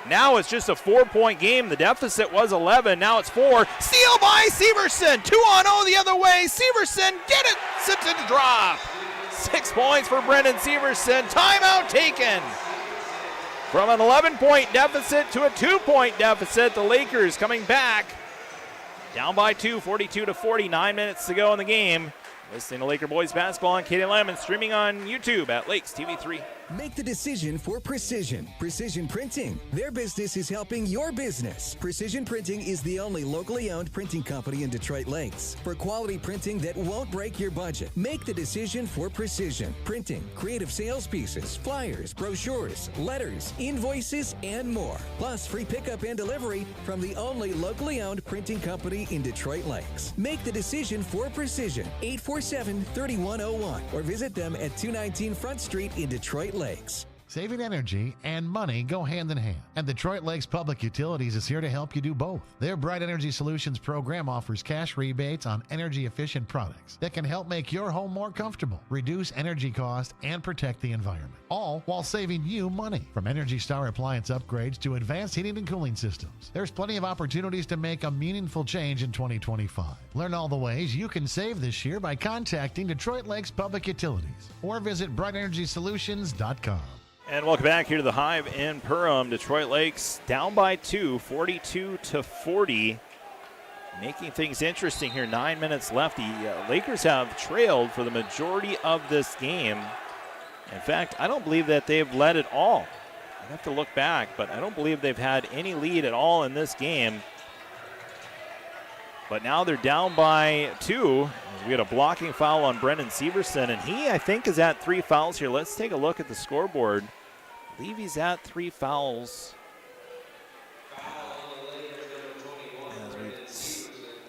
Now it's just a 4-point game. The deficit was 11. Now it's 4. Steal by Severson. 2-on-0 the other way. Severson, get it. Sits in the drop. 6 points for Brendan Severson. Timeout taken. From an 11-point deficit to a 2-point deficit, the Lakers coming back. Down by 2, 42-40, 9 minutes to go in the game. Listening to Laker boys basketball on KDLM and streaming on YouTube at Lakes TV3. Make the decision for Precision. Precision Printing. Their business is helping your business. Precision Printing is the only locally owned printing company in Detroit Lakes. For quality printing that won't break your budget, make the decision for Precision Printing. Creative sales pieces, flyers, brochures, letters, invoices, and more. Plus free pickup and delivery from the only locally owned printing company in Detroit Lakes. Make the decision for Precision. 847-3101 or visit them at 219 Front Street in Detroit Lakes. Saving energy and money go hand in hand, and Detroit Lakes Public Utilities is here to help you do both. Their Bright Energy Solutions program offers cash rebates on energy-efficient products that can help make your home more comfortable, reduce energy costs, and protect the environment, all while saving you money. From Energy Star appliance upgrades to advanced heating and cooling systems, there's plenty of opportunities to make a meaningful change in 2025. Learn all the ways you can save this year by contacting Detroit Lakes Public Utilities or visit brightenergysolutions.com. And welcome back here to the Hive in Perham. Detroit Lakes down by 2, 42-40. Making things interesting here. 9 minutes left. The Lakers have trailed for the majority of this game. In fact, I don't believe that they've led at all. I'd have to look back, but I don't believe they've had any lead at all in this game. But now they're down by 2. We had a blocking foul on Brendan Severson, and he, I think, is at 3 fouls here. Let's take a look at the scoreboard. I believe he's at 3 fouls.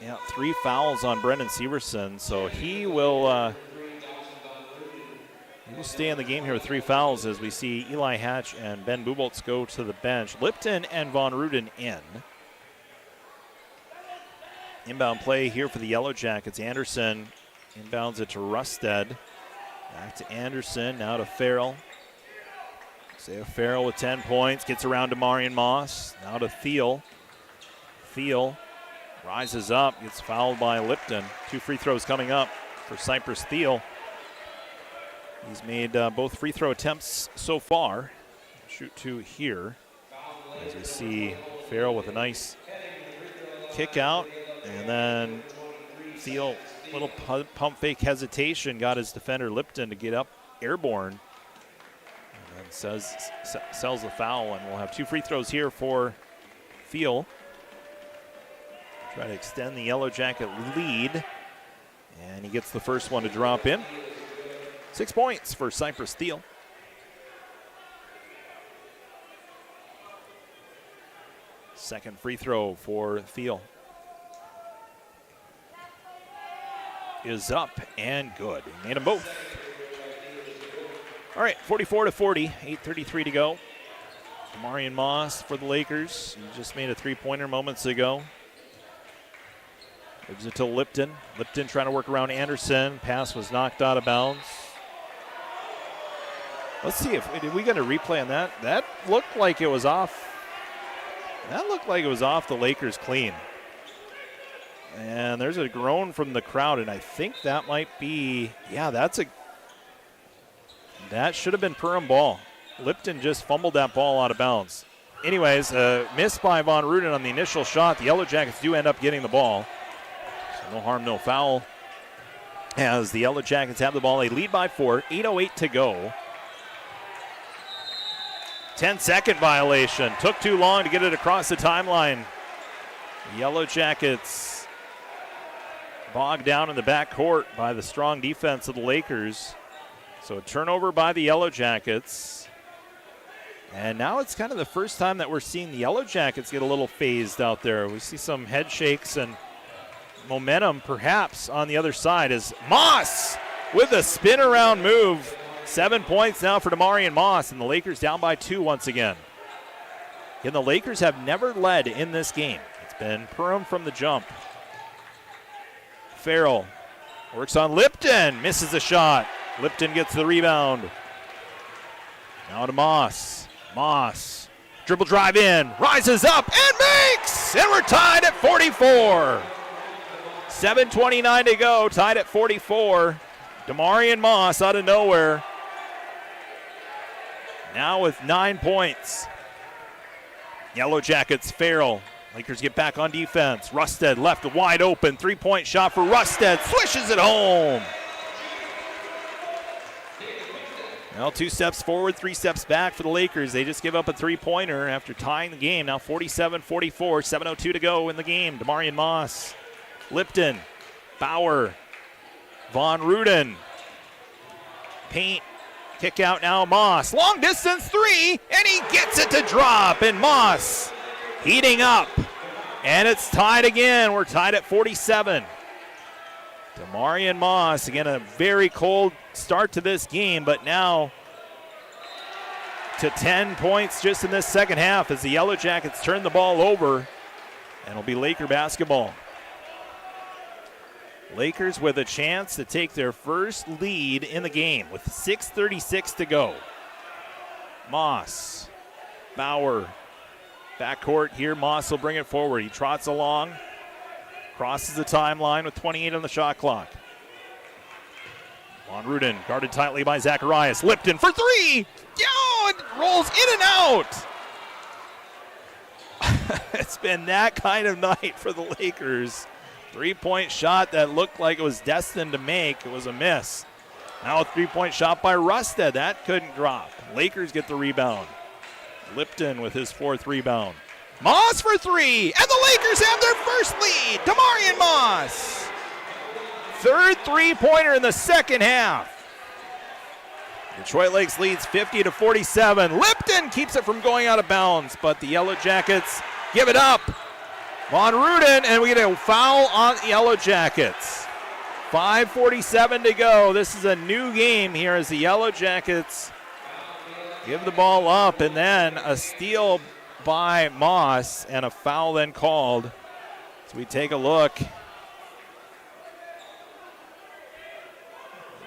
Yeah, 3 fouls on Brendan Severson, so he will stay in the game here with 3 fouls as we see Eli Hatch and Ben Buboltz go to the bench. Lipton and Von Ruden in. Inbound play here for the Yellow Jackets. Anderson inbounds it to Rusted. Back to Anderson, now to Farrell. Isaiah Farrell with 10 points, gets around to Marion Moss. Now to Thiel. Thiel rises up, gets fouled by Lipton. 2 free throws coming up for Cypress Thiel. He's made both free throw attempts so far. Shoot 2 here. As we see Farrell with a nice kick out. And then Thiel, little pump fake hesitation, got his defender Lipton to get up airborne. And then sells the foul, and we'll have 2 free throws here for Thiel. Try to extend the Yellow Jacket lead. And he gets the first one to drop in. 6 points for Cypress Thiel. Second free throw for Thiel is up and good. He made them both. All right, 44-40, 8:33 to go. Marion Moss for the Lakers. He just made a 3-pointer moments ago. Gives it to Lipton. Lipton trying to work around Anderson. Pass was knocked out of bounds. Let's see if we got a replay on that. That looked like it was off. That looked like it was off the Lakers clean. And there's a groan from the crowd, and I think that might be, that should have been Perham ball. Lipton just fumbled that ball out of bounds. Anyways, missed by Von Ruden on the initial shot. The Yellow Jackets do end up getting the ball. So no harm, no foul. As the Yellow Jackets have the ball, they lead by 4, 8:08 to go. 10-second violation. Took too long to get it across the timeline. The Yellow Jackets bogged down in the backcourt by the strong defense of the Lakers. So a turnover by the Yellow Jackets. And now it's kind of the first time that we're seeing the Yellow Jackets get a little phased out there. We see some head shakes and momentum perhaps on the other side as Moss with a spin around move. 7 points now for Demarion Moss, and the Lakers down by 2 once again. And the Lakers have never led in this game. It's been Perham from the jump. Farrell works on Lipton, misses the shot. Lipton gets the rebound. Now to Moss. Moss, dribble drive in, rises up and makes! And we're tied at 44. 7:29 to go, tied at 44. Demarion Moss out of nowhere. Now with 9 points. Yellow Jackets, Farrell. Lakers get back on defense. Rusted left wide open. 3-point shot for Rusted. Swishes it home. Well, 2 steps forward, 3 steps back for the Lakers. They just give up a 3-pointer after tying the game. Now 47-44, 7:02 to go in the game. Demarion Moss, Lipton, Bauer, Von Ruden. Paint, kick out now, Moss. Long distance 3, and he gets it to drop. And Moss heating up. And it's tied again. We're tied at 47. Demarion Moss, again, a very cold start to this game, but now to 10 points just in this second half as the Yellow Jackets turn the ball over, and it'll be Laker basketball. Lakers with a chance to take their first lead in the game with 6:36 to go. Moss, Bauer, backcourt here. Moss will bring it forward. He trots along. Crosses the timeline with 28 on the shot clock. Von Ruden guarded tightly by Zacharias. Lipton for 3. Oh, it rolls in and out. It's been that kind of night for the Lakers. 3-point shot that looked like it was destined to make. It was a miss. Now a 3-point shot by Rusted. That couldn't drop. Lakers get the rebound. Lipton with his 4th rebound. Moss for 3, and the Lakers have their first lead. Demarion Moss. 3rd 3-pointer in the second half. Detroit Lakes leads 50-47. Lipton keeps it from going out of bounds, but the Yellow Jackets give it up. Von Ruden, and we get a foul on the Yellow Jackets. 5:47 to go. This is a new game here as the Yellow Jackets give the ball up, and then a steal by Moss and a foul then called. So we take a look.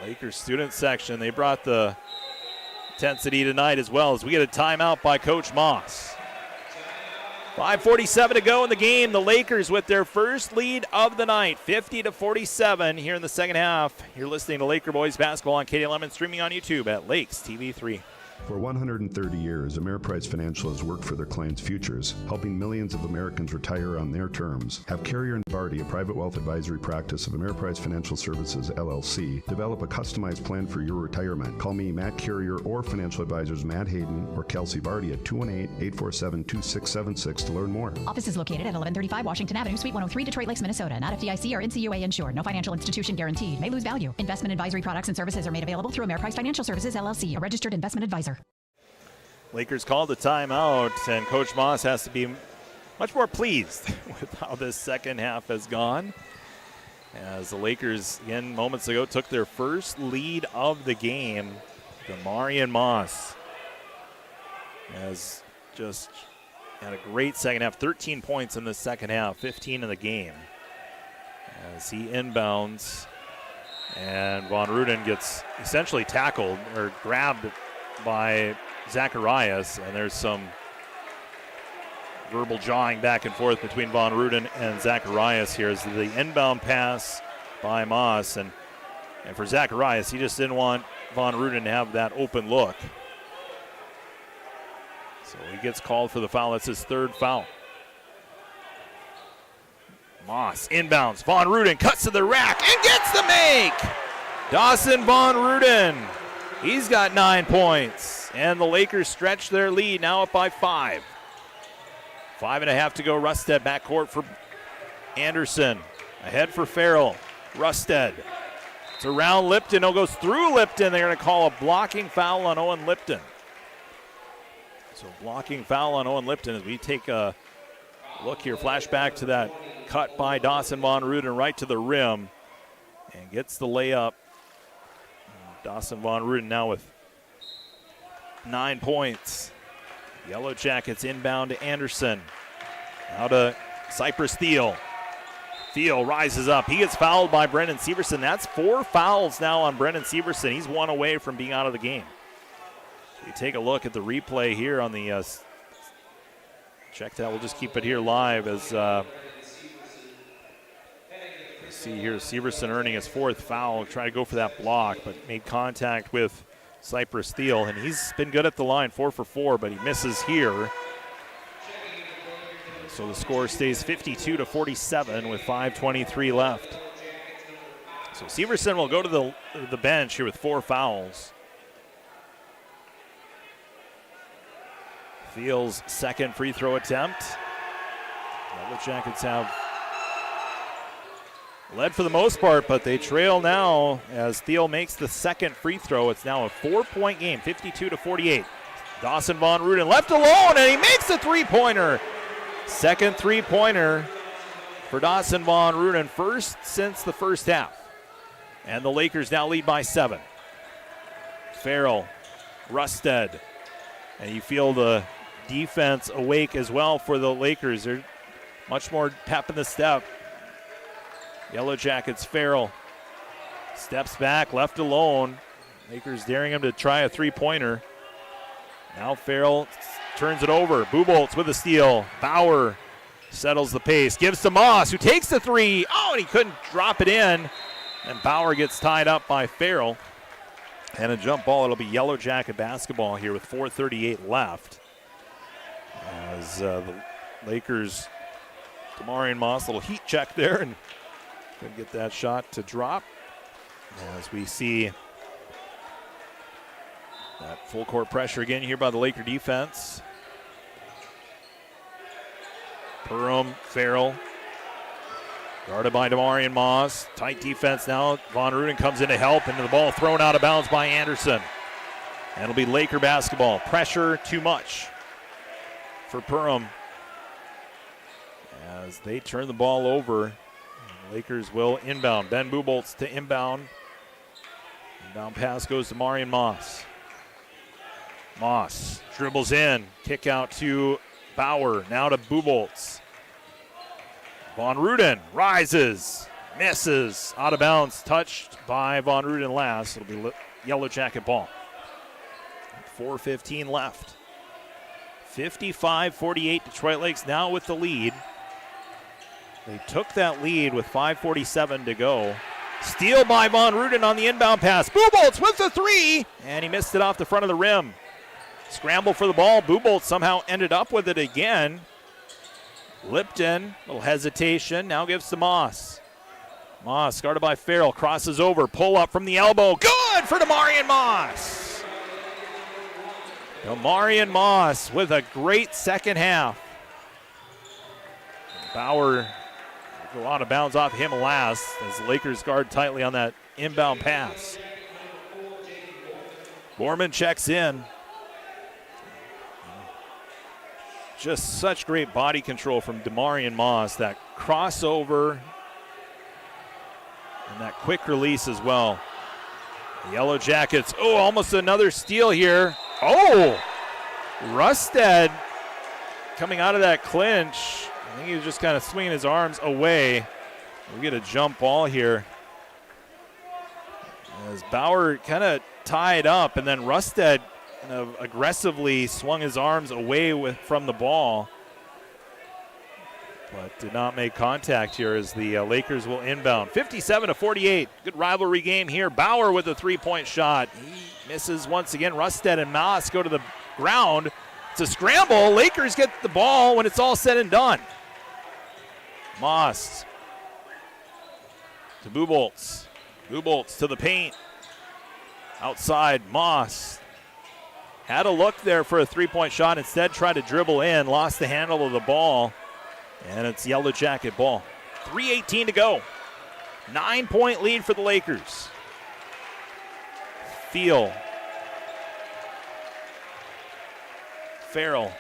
Lakers student section, they brought the intensity tonight as well as we get a timeout by Coach Moss. 5:47 to go in the game. The Lakers with their first lead of the night, 50-47 here in the second half. You're listening to Laker Boys Basketball on KDLM and streaming on YouTube at Lakes TV3. For 130 years, Ameriprise Financial has worked for their clients' futures, helping millions of Americans retire on their terms. Have Carrier & Vardy, a private wealth advisory practice of Ameriprise Financial Services, LLC, develop a customized plan for your retirement. Call me, Matt Carrier, or financial advisors Matt Hayden or Kelsey Vardy at 218-847-2676 to learn more. Office is located at 1135 Washington Avenue, Suite 103, Detroit Lakes, Minnesota. Not FDIC or NCUA insured. No financial institution guaranteed. May lose value. Investment advisory products and services are made available through Ameriprise Financial Services, LLC, a registered investment advisor. Lakers called the timeout, and Coach Moss has to be much more pleased with how this second half has gone. As the Lakers, again, moments ago, took their first lead of the game. Demarion Moss has just had a great second half. 13 points in the second half, 15 in the game. As he inbounds, and Von Ruden gets essentially tackled or grabbed by Zacharias, and there's some verbal jawing back and forth between Von Ruden and Zacharias here as the inbound pass by Moss. And for Zacharias, he just didn't want Von Ruden to have that open look. So he gets called for the foul. That's his 3rd foul. Moss inbounds. Von Ruden cuts to the rack and gets the make. Dawson Von Ruden. He's got 9 points. And the Lakers stretch their lead, now up by 5. 5.5 to go. Rusted backcourt for Anderson. Ahead for Farrell. Rusted. It's around Lipton. No, goes through Lipton. They're going to call a blocking foul on Owen Lipton. So blocking foul on Owen Lipton as we take a look here. Flashback to that cut by Dawson Von Ruden right to the rim. And gets the layup. Dawson Von Ruden now with 9 points. Yellow Jackets inbound to Anderson. Now to Cypress Thiel. Thiel rises up. He gets fouled by Brendan Severson. That's 4 fouls now on Brendan Severson. He's 1 away from being out of the game. We take a look at the replay here on the check that. We'll just keep it here live as you see here Severson earning his 4th foul. Try to go for that block, but made contact with Cypress Thiel, and he's been good at the line, 4 for 4, but he misses here. So the score stays 52-47 with 5:23 left. So Severson will go to the bench here with 4 fouls. Thiel's second free throw attempt. The Jackets have led for the most part, but they trail now as Thiel makes the second free throw. It's now a 4-point game, 52-48. Dawson Von Ruden left alone, and he makes a three-pointer. Second three-pointer for Dawson Von Ruden, first since the first half. And the Lakers now lead by 7. Farrell, Rusted, and you feel the defense awake as well for the Lakers. They're much more pep in the step. Yellow Jackets, Farrell steps back, left alone. Lakers daring him to try a three-pointer. Now Farrell turns it over. Buboltz with a steal. Bauer settles the pace. Gives to Moss, who takes the three. Oh, and he couldn't drop it in. And Bauer gets tied up by Farrell. And a jump ball. It'll be Yellow Jacket basketball here with 4:38 left. As the Lakers, Damarian Moss, little heat check there, and couldn't get that shot to drop. As we see that full court pressure again here by the Laker defense. Perham, Farrell, guarded by Damarian Moss. Tight defense now. Von Ruden comes in to help, and the ball thrown out of bounds by Anderson. And it'll be Laker basketball. Pressure too much for Perham as they turn the ball over. Lakers will inbound. Ben Buboltz to inbound. Inbound pass goes to Marion Moss. Moss dribbles in. Kick out to Bauer. Now to Buboltz. Von Ruden rises. Misses. Out of bounds. Touched by Von Ruden last. It'll be Yellow Jacket ball. 4:15 left. 55-48. Detroit Lakes now with the lead. They took that lead with 5:47 to go. Steal by Von Ruden on the inbound pass. Buboltz with the three, and he missed it off the front of the rim. Scramble for the ball. Buboltz somehow ended up with it again. Lipton, little hesitation, now gives to Moss. Moss, guarded by Farrell, crosses over, pull up from the elbow. Good for Damarian Moss. Damarian Moss with a great second half. Bauer go out of bounds off him last as the Lakers guard tightly on that inbound pass. Borman checks in. Just such great body control from Damarian Moss. That crossover and that quick release as well. The Yellow Jackets, almost another steal here. Rusted coming out of that clinch. I think he was just kind of swinging his arms away. We get a jump ball here. As Bauer kind of tied up, and then Rusted kind of aggressively swung his arms away from the ball, but did not make contact here as the Lakers will inbound. 57-48. Good rivalry game here. Bauer with a three-point shot. He misses once again. Rusted and Moss go to the ground. It's a scramble. Lakers get the ball when it's all said and done. Moss to Buboltz. Buboltz to the paint. Outside, Moss had a look there for a three-point shot. Instead, tried to dribble in, lost the handle of the ball, and it's Yellow Jacket ball. 3:18 to go. 9-point lead for the Lakers. Thiel. Farrell.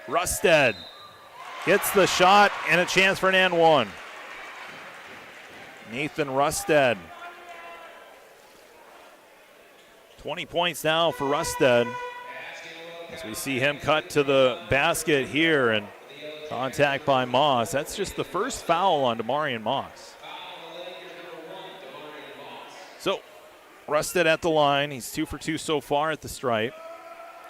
Rusted. Gets the shot and a chance for an and one. Nathan Rusted. 20 points now for Rusted. As we see him cut to the basket here, and Contact by Moss. That's just the first foul on Damarian Moss. So, Rusted at the line. He's 2 for 2 so far at the stripe.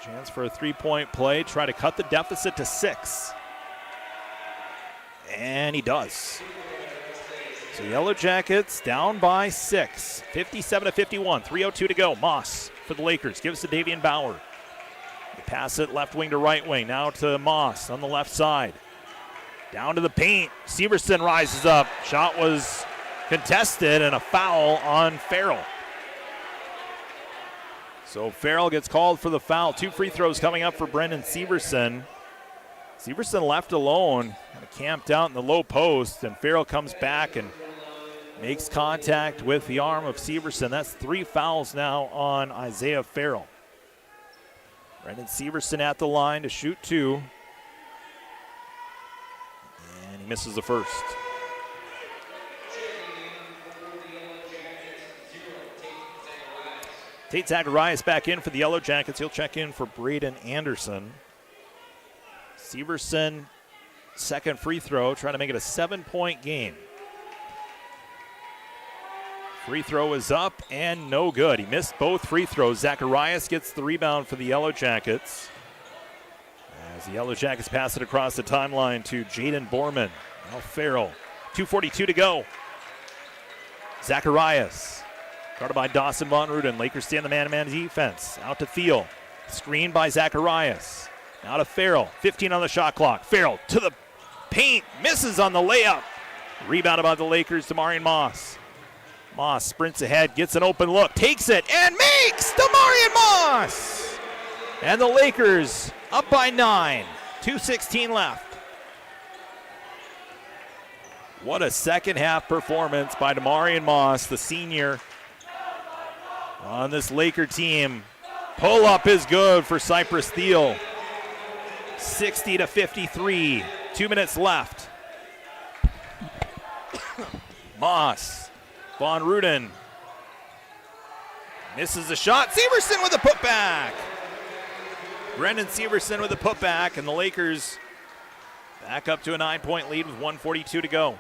Chance for a three-point play. Try to cut the deficit to 6. And he does. So Yellow Jackets down by 6. 57-51. 3:02 to go. Moss for the Lakers. Gives to Davian Bauer. They pass it left wing to right wing. Now to Moss on the left side. Down to the paint. Severson rises up. Shot was contested and a foul on Farrell. So Farrell gets called for the foul. 2 free throws coming up for Brendan Severson. Severson left alone, kind of camped out in the low post, and Farrell comes back and makes contact with the arm of Severson. That's 3 fouls now on Isaiah Farrell. Brendan Severson at the line to shoot 2. And he misses the first. Tate Zacharias back in for the Yellow Jackets. He'll check in for Braden Anderson. Severson, second free throw, trying to make it a 7-point game. Free throw is up and no good. He missed both free throws. Zacharias gets the rebound for the Yellow Jackets. As the Yellow Jackets pass it across the timeline to Jaden Borman. Now Farrell. 2:42 to go. Zacharias. Guarded by Dawson Von Ruden. Lakers stay on the man-to-man defense. Out to Thiel. Screened by Zacharias. Now to Farrell. 15 on the shot clock. Farrell to the paint. Misses on the layup. Rebounded by the Lakers. Damarian Moss. Moss sprints ahead. Gets an open look. Takes it and makes Damarian Moss. And the Lakers up by 9. 2:16 left. What a second half performance by Damarian Moss, the senior on this Laker team. Pull up is good for Cypress Thiel. 60-53. 2 minutes left. Moss. Von Ruden. Misses the shot. Severson with a putback. Brendan Severson with a putback, and the Lakers back up to a 9-point lead with 1:42 to go.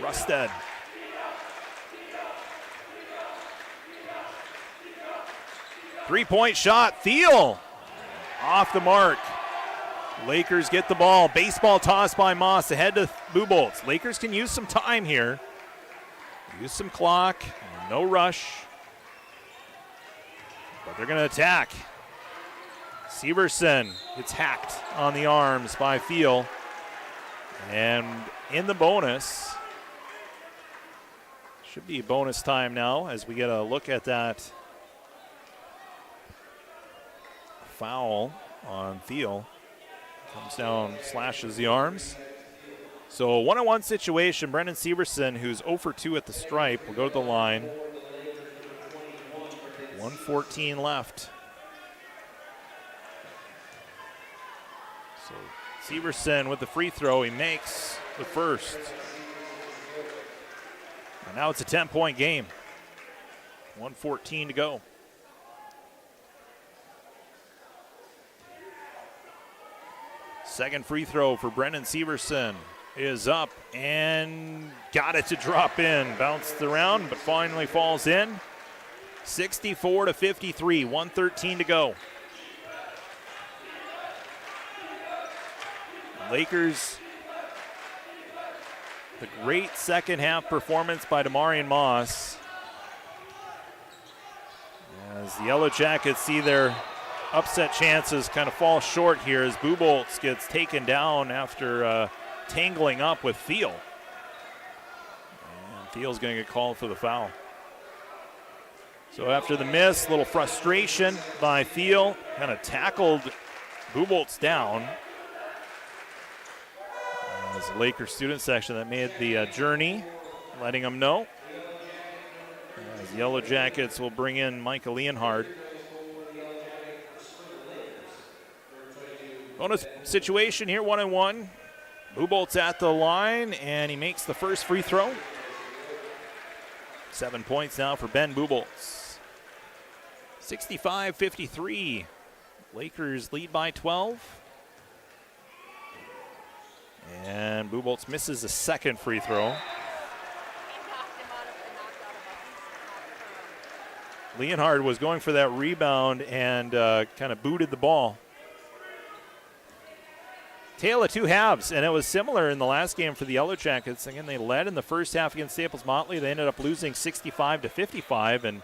Rusted. Three-point shot. Thiel off the mark. Lakers get the ball. Baseball toss by Moss ahead to Buboltz. Lakers can use some time here. Use some clock. No rush. But they're going to attack. Severson gets hacked on the arms by Thiel. And in the bonus, should be bonus time now as we get a look at that foul on Thiel. Comes down, slashes the arms. So a 1-on-1 situation. Brendan Severson, who's 0 for 2 at the stripe, will go to the line. 1:14 left. So Severson with the free throw, he makes the first. And now it's a 10-point game. 1:14 to go. Second free throw for Brendan Severson is up and got it to drop in. Bounced around, but finally falls in. 64-53, 1:13 to go. Lakers, the great second half performance by Damarian Moss. As the Yellow Jackets see their upset chances kind of fall short here as Buboltz gets taken down after tangling up with Thiel. And Thiel's going to get called for the foul. So after the miss, a little frustration by Thiel. Kind of tackled Buboltz down. As the Lakers student section that made the journey, letting them know. As the Yellow Jackets will bring in Micah Leonhard. Bonus situation here, 1-on-1. Buboltz at the line, and he makes the first free throw. 7 points now for Ben Buboltz. 65-53. Lakers lead by 12. And Buboltz misses a second free throw. Leonhard was going for that rebound and kind of booted the ball. Tale of two halves, and it was similar in the last game for the Yellow Jackets. Again, they led in the first half against Staples Motley. They ended up losing 65-55, and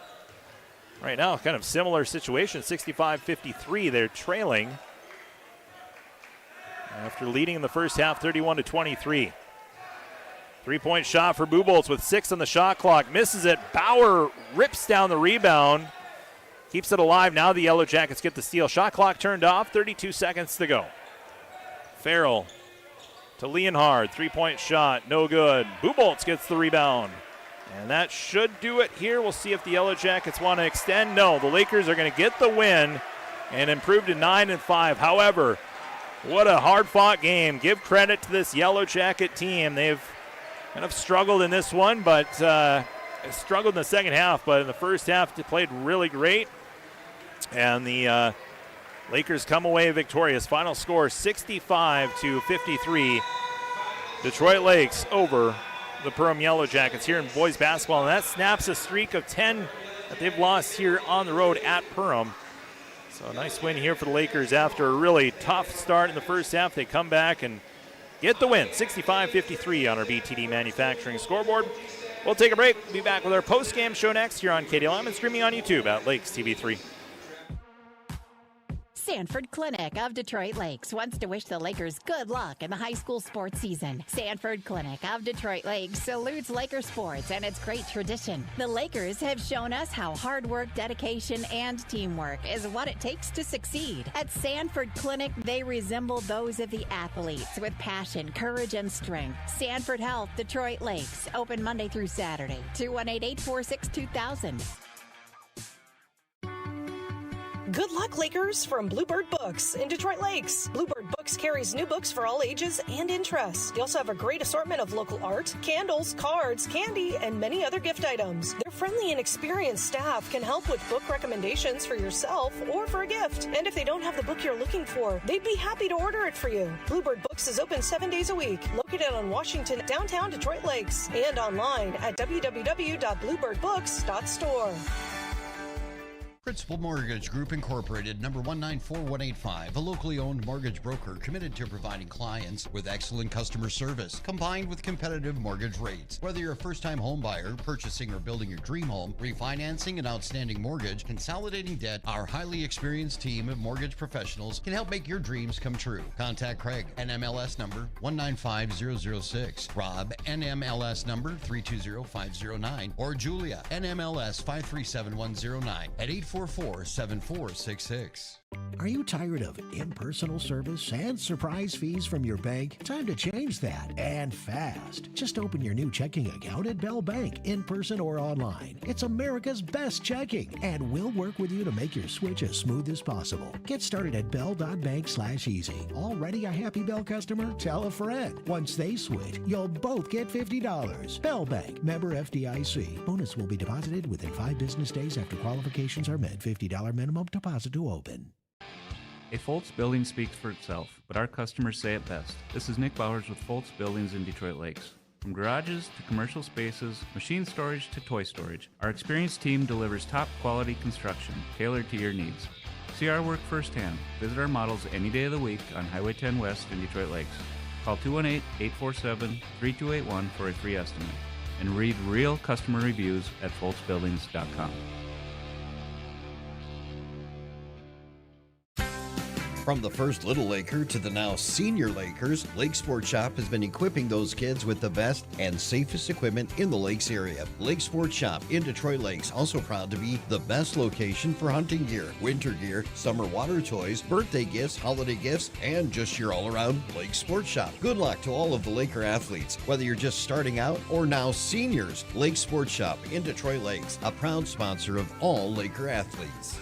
right now, kind of similar situation, 65-53. They're trailing after leading in the first half, 31-23. Three-point shot for Buboltz with 6 on the shot clock. Misses it. Bauer rips down the rebound. Keeps it alive. Now the Yellow Jackets get the steal. Shot clock turned off. 32 seconds to go. Farrell to Leonhard. Three-point shot. No good. Buboltz gets the rebound. And that should do it here. We'll see if the Yellow Jackets want to extend. No, the Lakers are going to get the win and improve to 9-5. However, what a hard-fought game. Give credit to this Yellow Jacket team. They've kind of struggled in this one, but struggled in the second half. But in the first half, they played really great. And the Lakers come away victorious. Final score 65-53. Detroit Lakes over the Perham Yellow Jackets here in boys basketball. And that snaps a streak of 10 that they've lost here on the road at Perham. So a nice win here for the Lakers after a really tough start in the first half. They come back and get the win, 65-53 on our BTD Manufacturing scoreboard. We'll take a break. We'll be back with our post-game show next here on KDLM and streaming on YouTube at Lakes TV3. Sanford Clinic of Detroit Lakes wants to wish the Lakers good luck in the high school sports season. Sanford Clinic of Detroit Lakes salutes Laker sports and its great tradition. The Lakers have shown us how hard work, dedication, and teamwork is what it takes to succeed. At Sanford Clinic, they resemble those of the athletes with passion, courage, and strength. Sanford Health, Detroit Lakes, open Monday through Saturday, 218-846-2000. Good luck, Lakers, from Bluebird Books in Detroit Lakes. Bluebird Books carries new books for all ages and interests. They also have a great assortment of local art, candles, cards, candy, and many other gift items. Their friendly and experienced staff can help with book recommendations for yourself or for a gift. And if they don't have the book you're looking for, they'd be happy to order it for you. Bluebird Books is open 7 days a week, located on Washington, downtown Detroit Lakes, and online at www.bluebirdbooks.store. Principal Mortgage Group Incorporated, number 194185, a locally owned mortgage broker committed to providing clients with excellent customer service, combined with competitive mortgage rates. Whether you're a first-time home buyer, purchasing or building your dream home, refinancing an outstanding mortgage, consolidating debt, our highly experienced team of mortgage professionals can help make your dreams come true. Contact Craig, NMLS number 195006, Rob, NMLS number 320509, or Julia, NMLS 537109 at 844-7466. Are you tired of impersonal service and surprise fees from your bank? Time to change that, and fast. Just open your new checking account at Bell Bank, in person or online. It's America's best checking, and we'll work with you to make your switch as smooth as possible. Get started at bell.bank/easy. Already a happy Bell customer? Tell a friend. Once they switch, you'll both get $50. Bell Bank, member FDIC. Bonus will be deposited within 5 business days after qualifications are met. $50 minimum deposit to open. A Foltz building speaks for itself, but our customers say it best. This is Nick Bowers with Foltz Buildings in Detroit Lakes. From garages to commercial spaces, machine storage to toy storage, our experienced team delivers top quality construction tailored to your needs. See our work firsthand. Visit our models any day of the week on Highway 10 West in Detroit Lakes. Call 218-847-3281 for a free estimate. And read real customer reviews at foltzbuildings.com. From the first Little Laker to the now Senior Lakers, Lake Sports Shop has been equipping those kids with the best and safest equipment in the Lakes area. Lake Sports Shop in Detroit Lakes, also proud to be the best location for hunting gear, winter gear, summer water toys, birthday gifts, holiday gifts, and just your all-around Lake Sports Shop. Good luck to all of the Laker athletes, whether you're just starting out or now seniors. Lake Sports Shop in Detroit Lakes, a proud sponsor of all Laker athletes.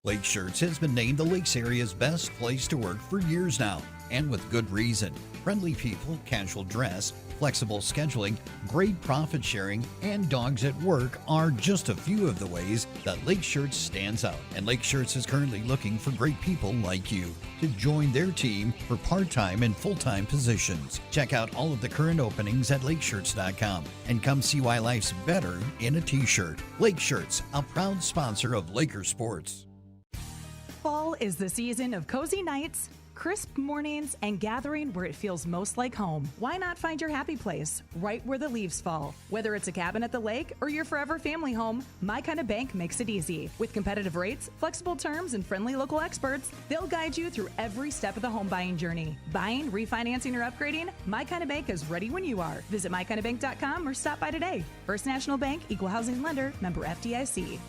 Lake Shirts has been named the Lakes area's best place to work for years now. and with good reason. Friendly people, casual dress, flexible scheduling, great profit sharing, and dogs at work are just a few of the ways that Lake Shirts stands out. And Lake Shirts is currently looking for great people like you to join their team for part-time and full-time positions. Check out all of the current openings at lakeshirts.com and come see why life's better in a t-shirt. Lake Shirts, a proud sponsor of Laker Sports. Fall is the season of cozy nights, crisp mornings, and gathering where it feels most like home. Why not find your happy place right where the leaves fall? Whether it's a cabin at the lake or your forever family home, My Kind of Bank makes it easy. With competitive rates, flexible terms, and friendly local experts, they'll guide you through every step of the home buying journey. Buying, refinancing, or upgrading, My Kind of Bank is ready when you are. Visit mykindofbank.com or stop by today. First National Bank, Equal Housing Lender, member FDIC.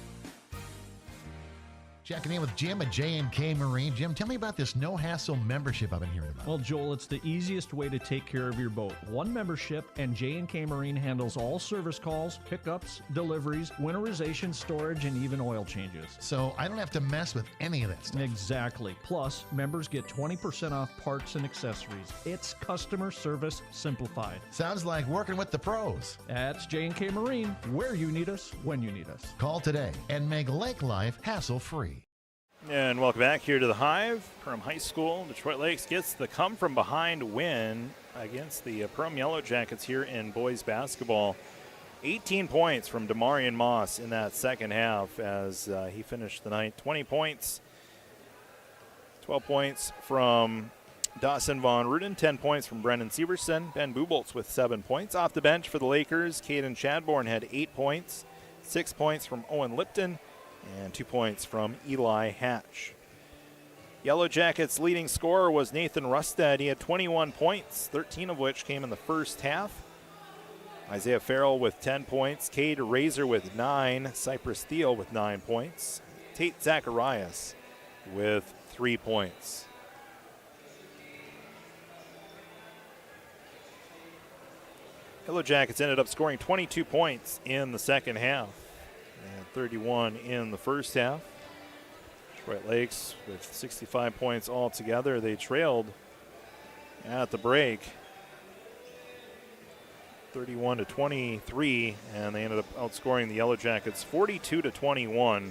Checking in with Jim at J&K Marine. Jim, tell me about this no-hassle membership I've been hearing about. Well, Joel, it's the easiest way to take care of your boat. One membership, and J&K Marine handles all service calls, pickups, deliveries, winterization, storage, and even oil changes. So I don't have to mess with any of that stuff. Exactly. Plus, members get 20% off parts and accessories. It's customer service simplified. Sounds like working with the pros. That's J&K Marine, where you need us, when you need us. Call today and make lake life hassle-free. And welcome back here to the Hive. Perham High School, Detroit Lakes gets the come-from-behind win against the Perham Yellow Jackets here in boys basketball. 18 points from Demarion Moss in that second half as he finished the night. 20 points, 12 points from Dawson Von Ruden, 10 points from Brendan Severson. Ben Buboltz with 7 points. Off the bench for the Lakers, Caden Chadbourne had 8 points, 6 points from Owen Lipton, and 2 points from Eli Hatch. Yellow Jackets' leading scorer was Nathan Rustad. He had 21 points, 13 of which came in the first half. Isaiah Farrell with 10 points, Cade Razor with 9, Cypress Thiel with 9 points, Tate Zacharias with 3 points. Yellow Jackets ended up scoring 22 points in the second half and 31 in the first half. Detroit Lakes with 65 points altogether. They trailed at the break 31-23, and they ended up outscoring the Yellow Jackets 42-21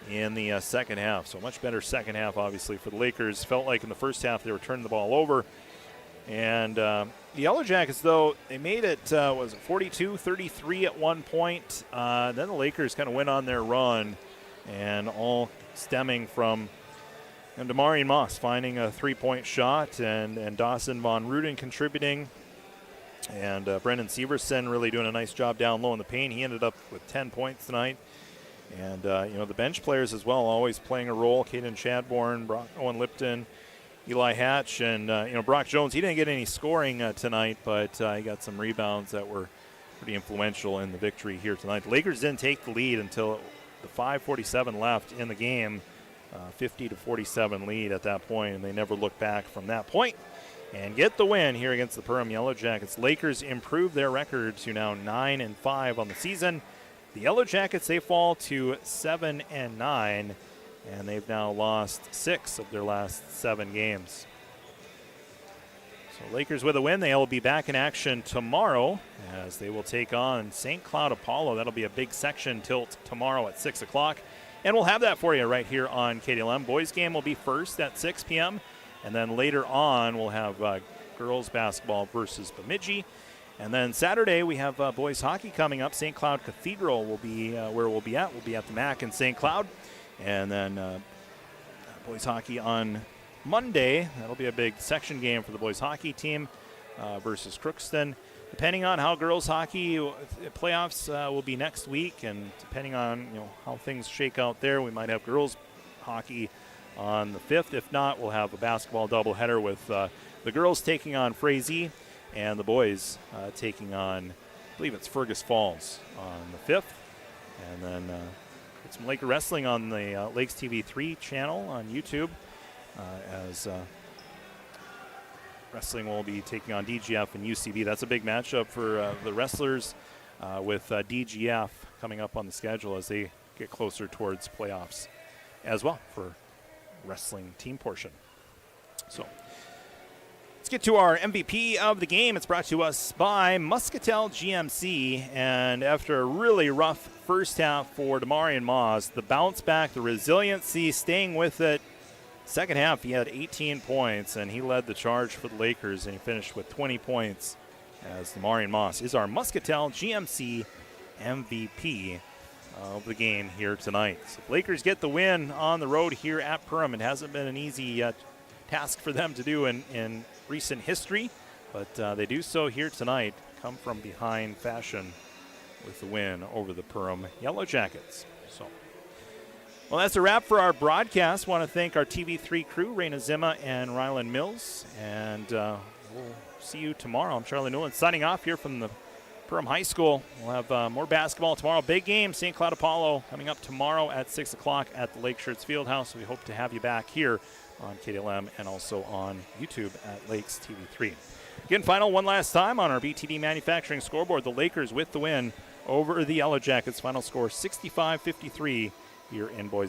in the second half. So much better second half, obviously, for the Lakers. Felt like in the first half they were turning the ball over. And the Yellow Jackets, though, they made it, was it 42-33 at one point. Then the Lakers kind of went on their run, and all stemming from Demarion Moss finding a three-point shot and Dawson Von Ruden contributing. And Brendan Severson really doing a nice job down low in the paint. He ended up with 10 points tonight. And, the bench players as well, always playing a role. Caden Chadbourne, Owen Lipton, Eli Hatch, and, Brock Jones. He didn't get any scoring tonight, but he got some rebounds that were pretty influential in the victory here tonight. The Lakers didn't take the lead until the 5:47 left in the game, 50-47 lead at that point, and they never looked back from that point and get the win here against the Perham Yellow Jackets. Lakers improve their record to now 9-5 on the season. The Yellow Jackets, they fall to 7-9, and they've now lost 6 of their last 7 games. So Lakers with a win. They will be back in action tomorrow as they will take on St. Cloud Apollo. That'll be a big section tilt tomorrow at 6 o'clock. And we'll have that for you right here on KDLM. Boys game will be first at 6 p.m. And then later on, we'll have girls basketball versus Bemidji. And then Saturday, we have boys hockey coming up. St. Cloud Cathedral will be where we'll be at. We'll be at the MAC in St. Cloud. And then boys hockey on Monday. That'll be a big section game for the boys hockey team versus Crookston. Depending on how girls hockey playoffs will be next week, and depending on how things shake out there, we might have girls hockey on the 5th. If not, we'll have a basketball doubleheader with the girls taking on Frazee and the boys taking on, I believe it's Fergus Falls on the 5th. And then get some Laker wrestling on the Lakes TV 3 channel on YouTube as wrestling will be taking on DGF and UCB. That's a big matchup for the wrestlers with DGF coming up on the schedule as they get closer towards playoffs as well for wrestling team portion. So get to our MVP of the game. It's brought to us by Muscatel GMC. And after a really rough first half for Damarian Moss, the bounce back, the resiliency, staying with it. Second half, he had 18 points, and he led the charge for the Lakers, and he finished with 20 points as Damarian Moss is our Muscatel GMC MVP of the game here tonight. So Lakers get the win on the road here at Perham. It hasn't been an easy task for them to do in recent history, but they do so here tonight, come from behind fashion with the win over the Perham Yellow Jackets. So, well, that's a wrap for our broadcast. Want to thank our TV3 crew, Raina Zima and Rylan Mills, and we'll see you tomorrow. I'm Charlie Newland signing off here from the Perham High School. We'll have more basketball tomorrow. Big game, St. Cloud Apollo, coming up tomorrow at 6 o'clock at the Lake Shirts Fieldhouse. We hope to have you back here on KDLM and also on YouTube at Lakes TV3. Again, final one last time on our BTD Manufacturing scoreboard. The Lakers with the win over the Yellow Jackets. Final score 65-53 here in Boise.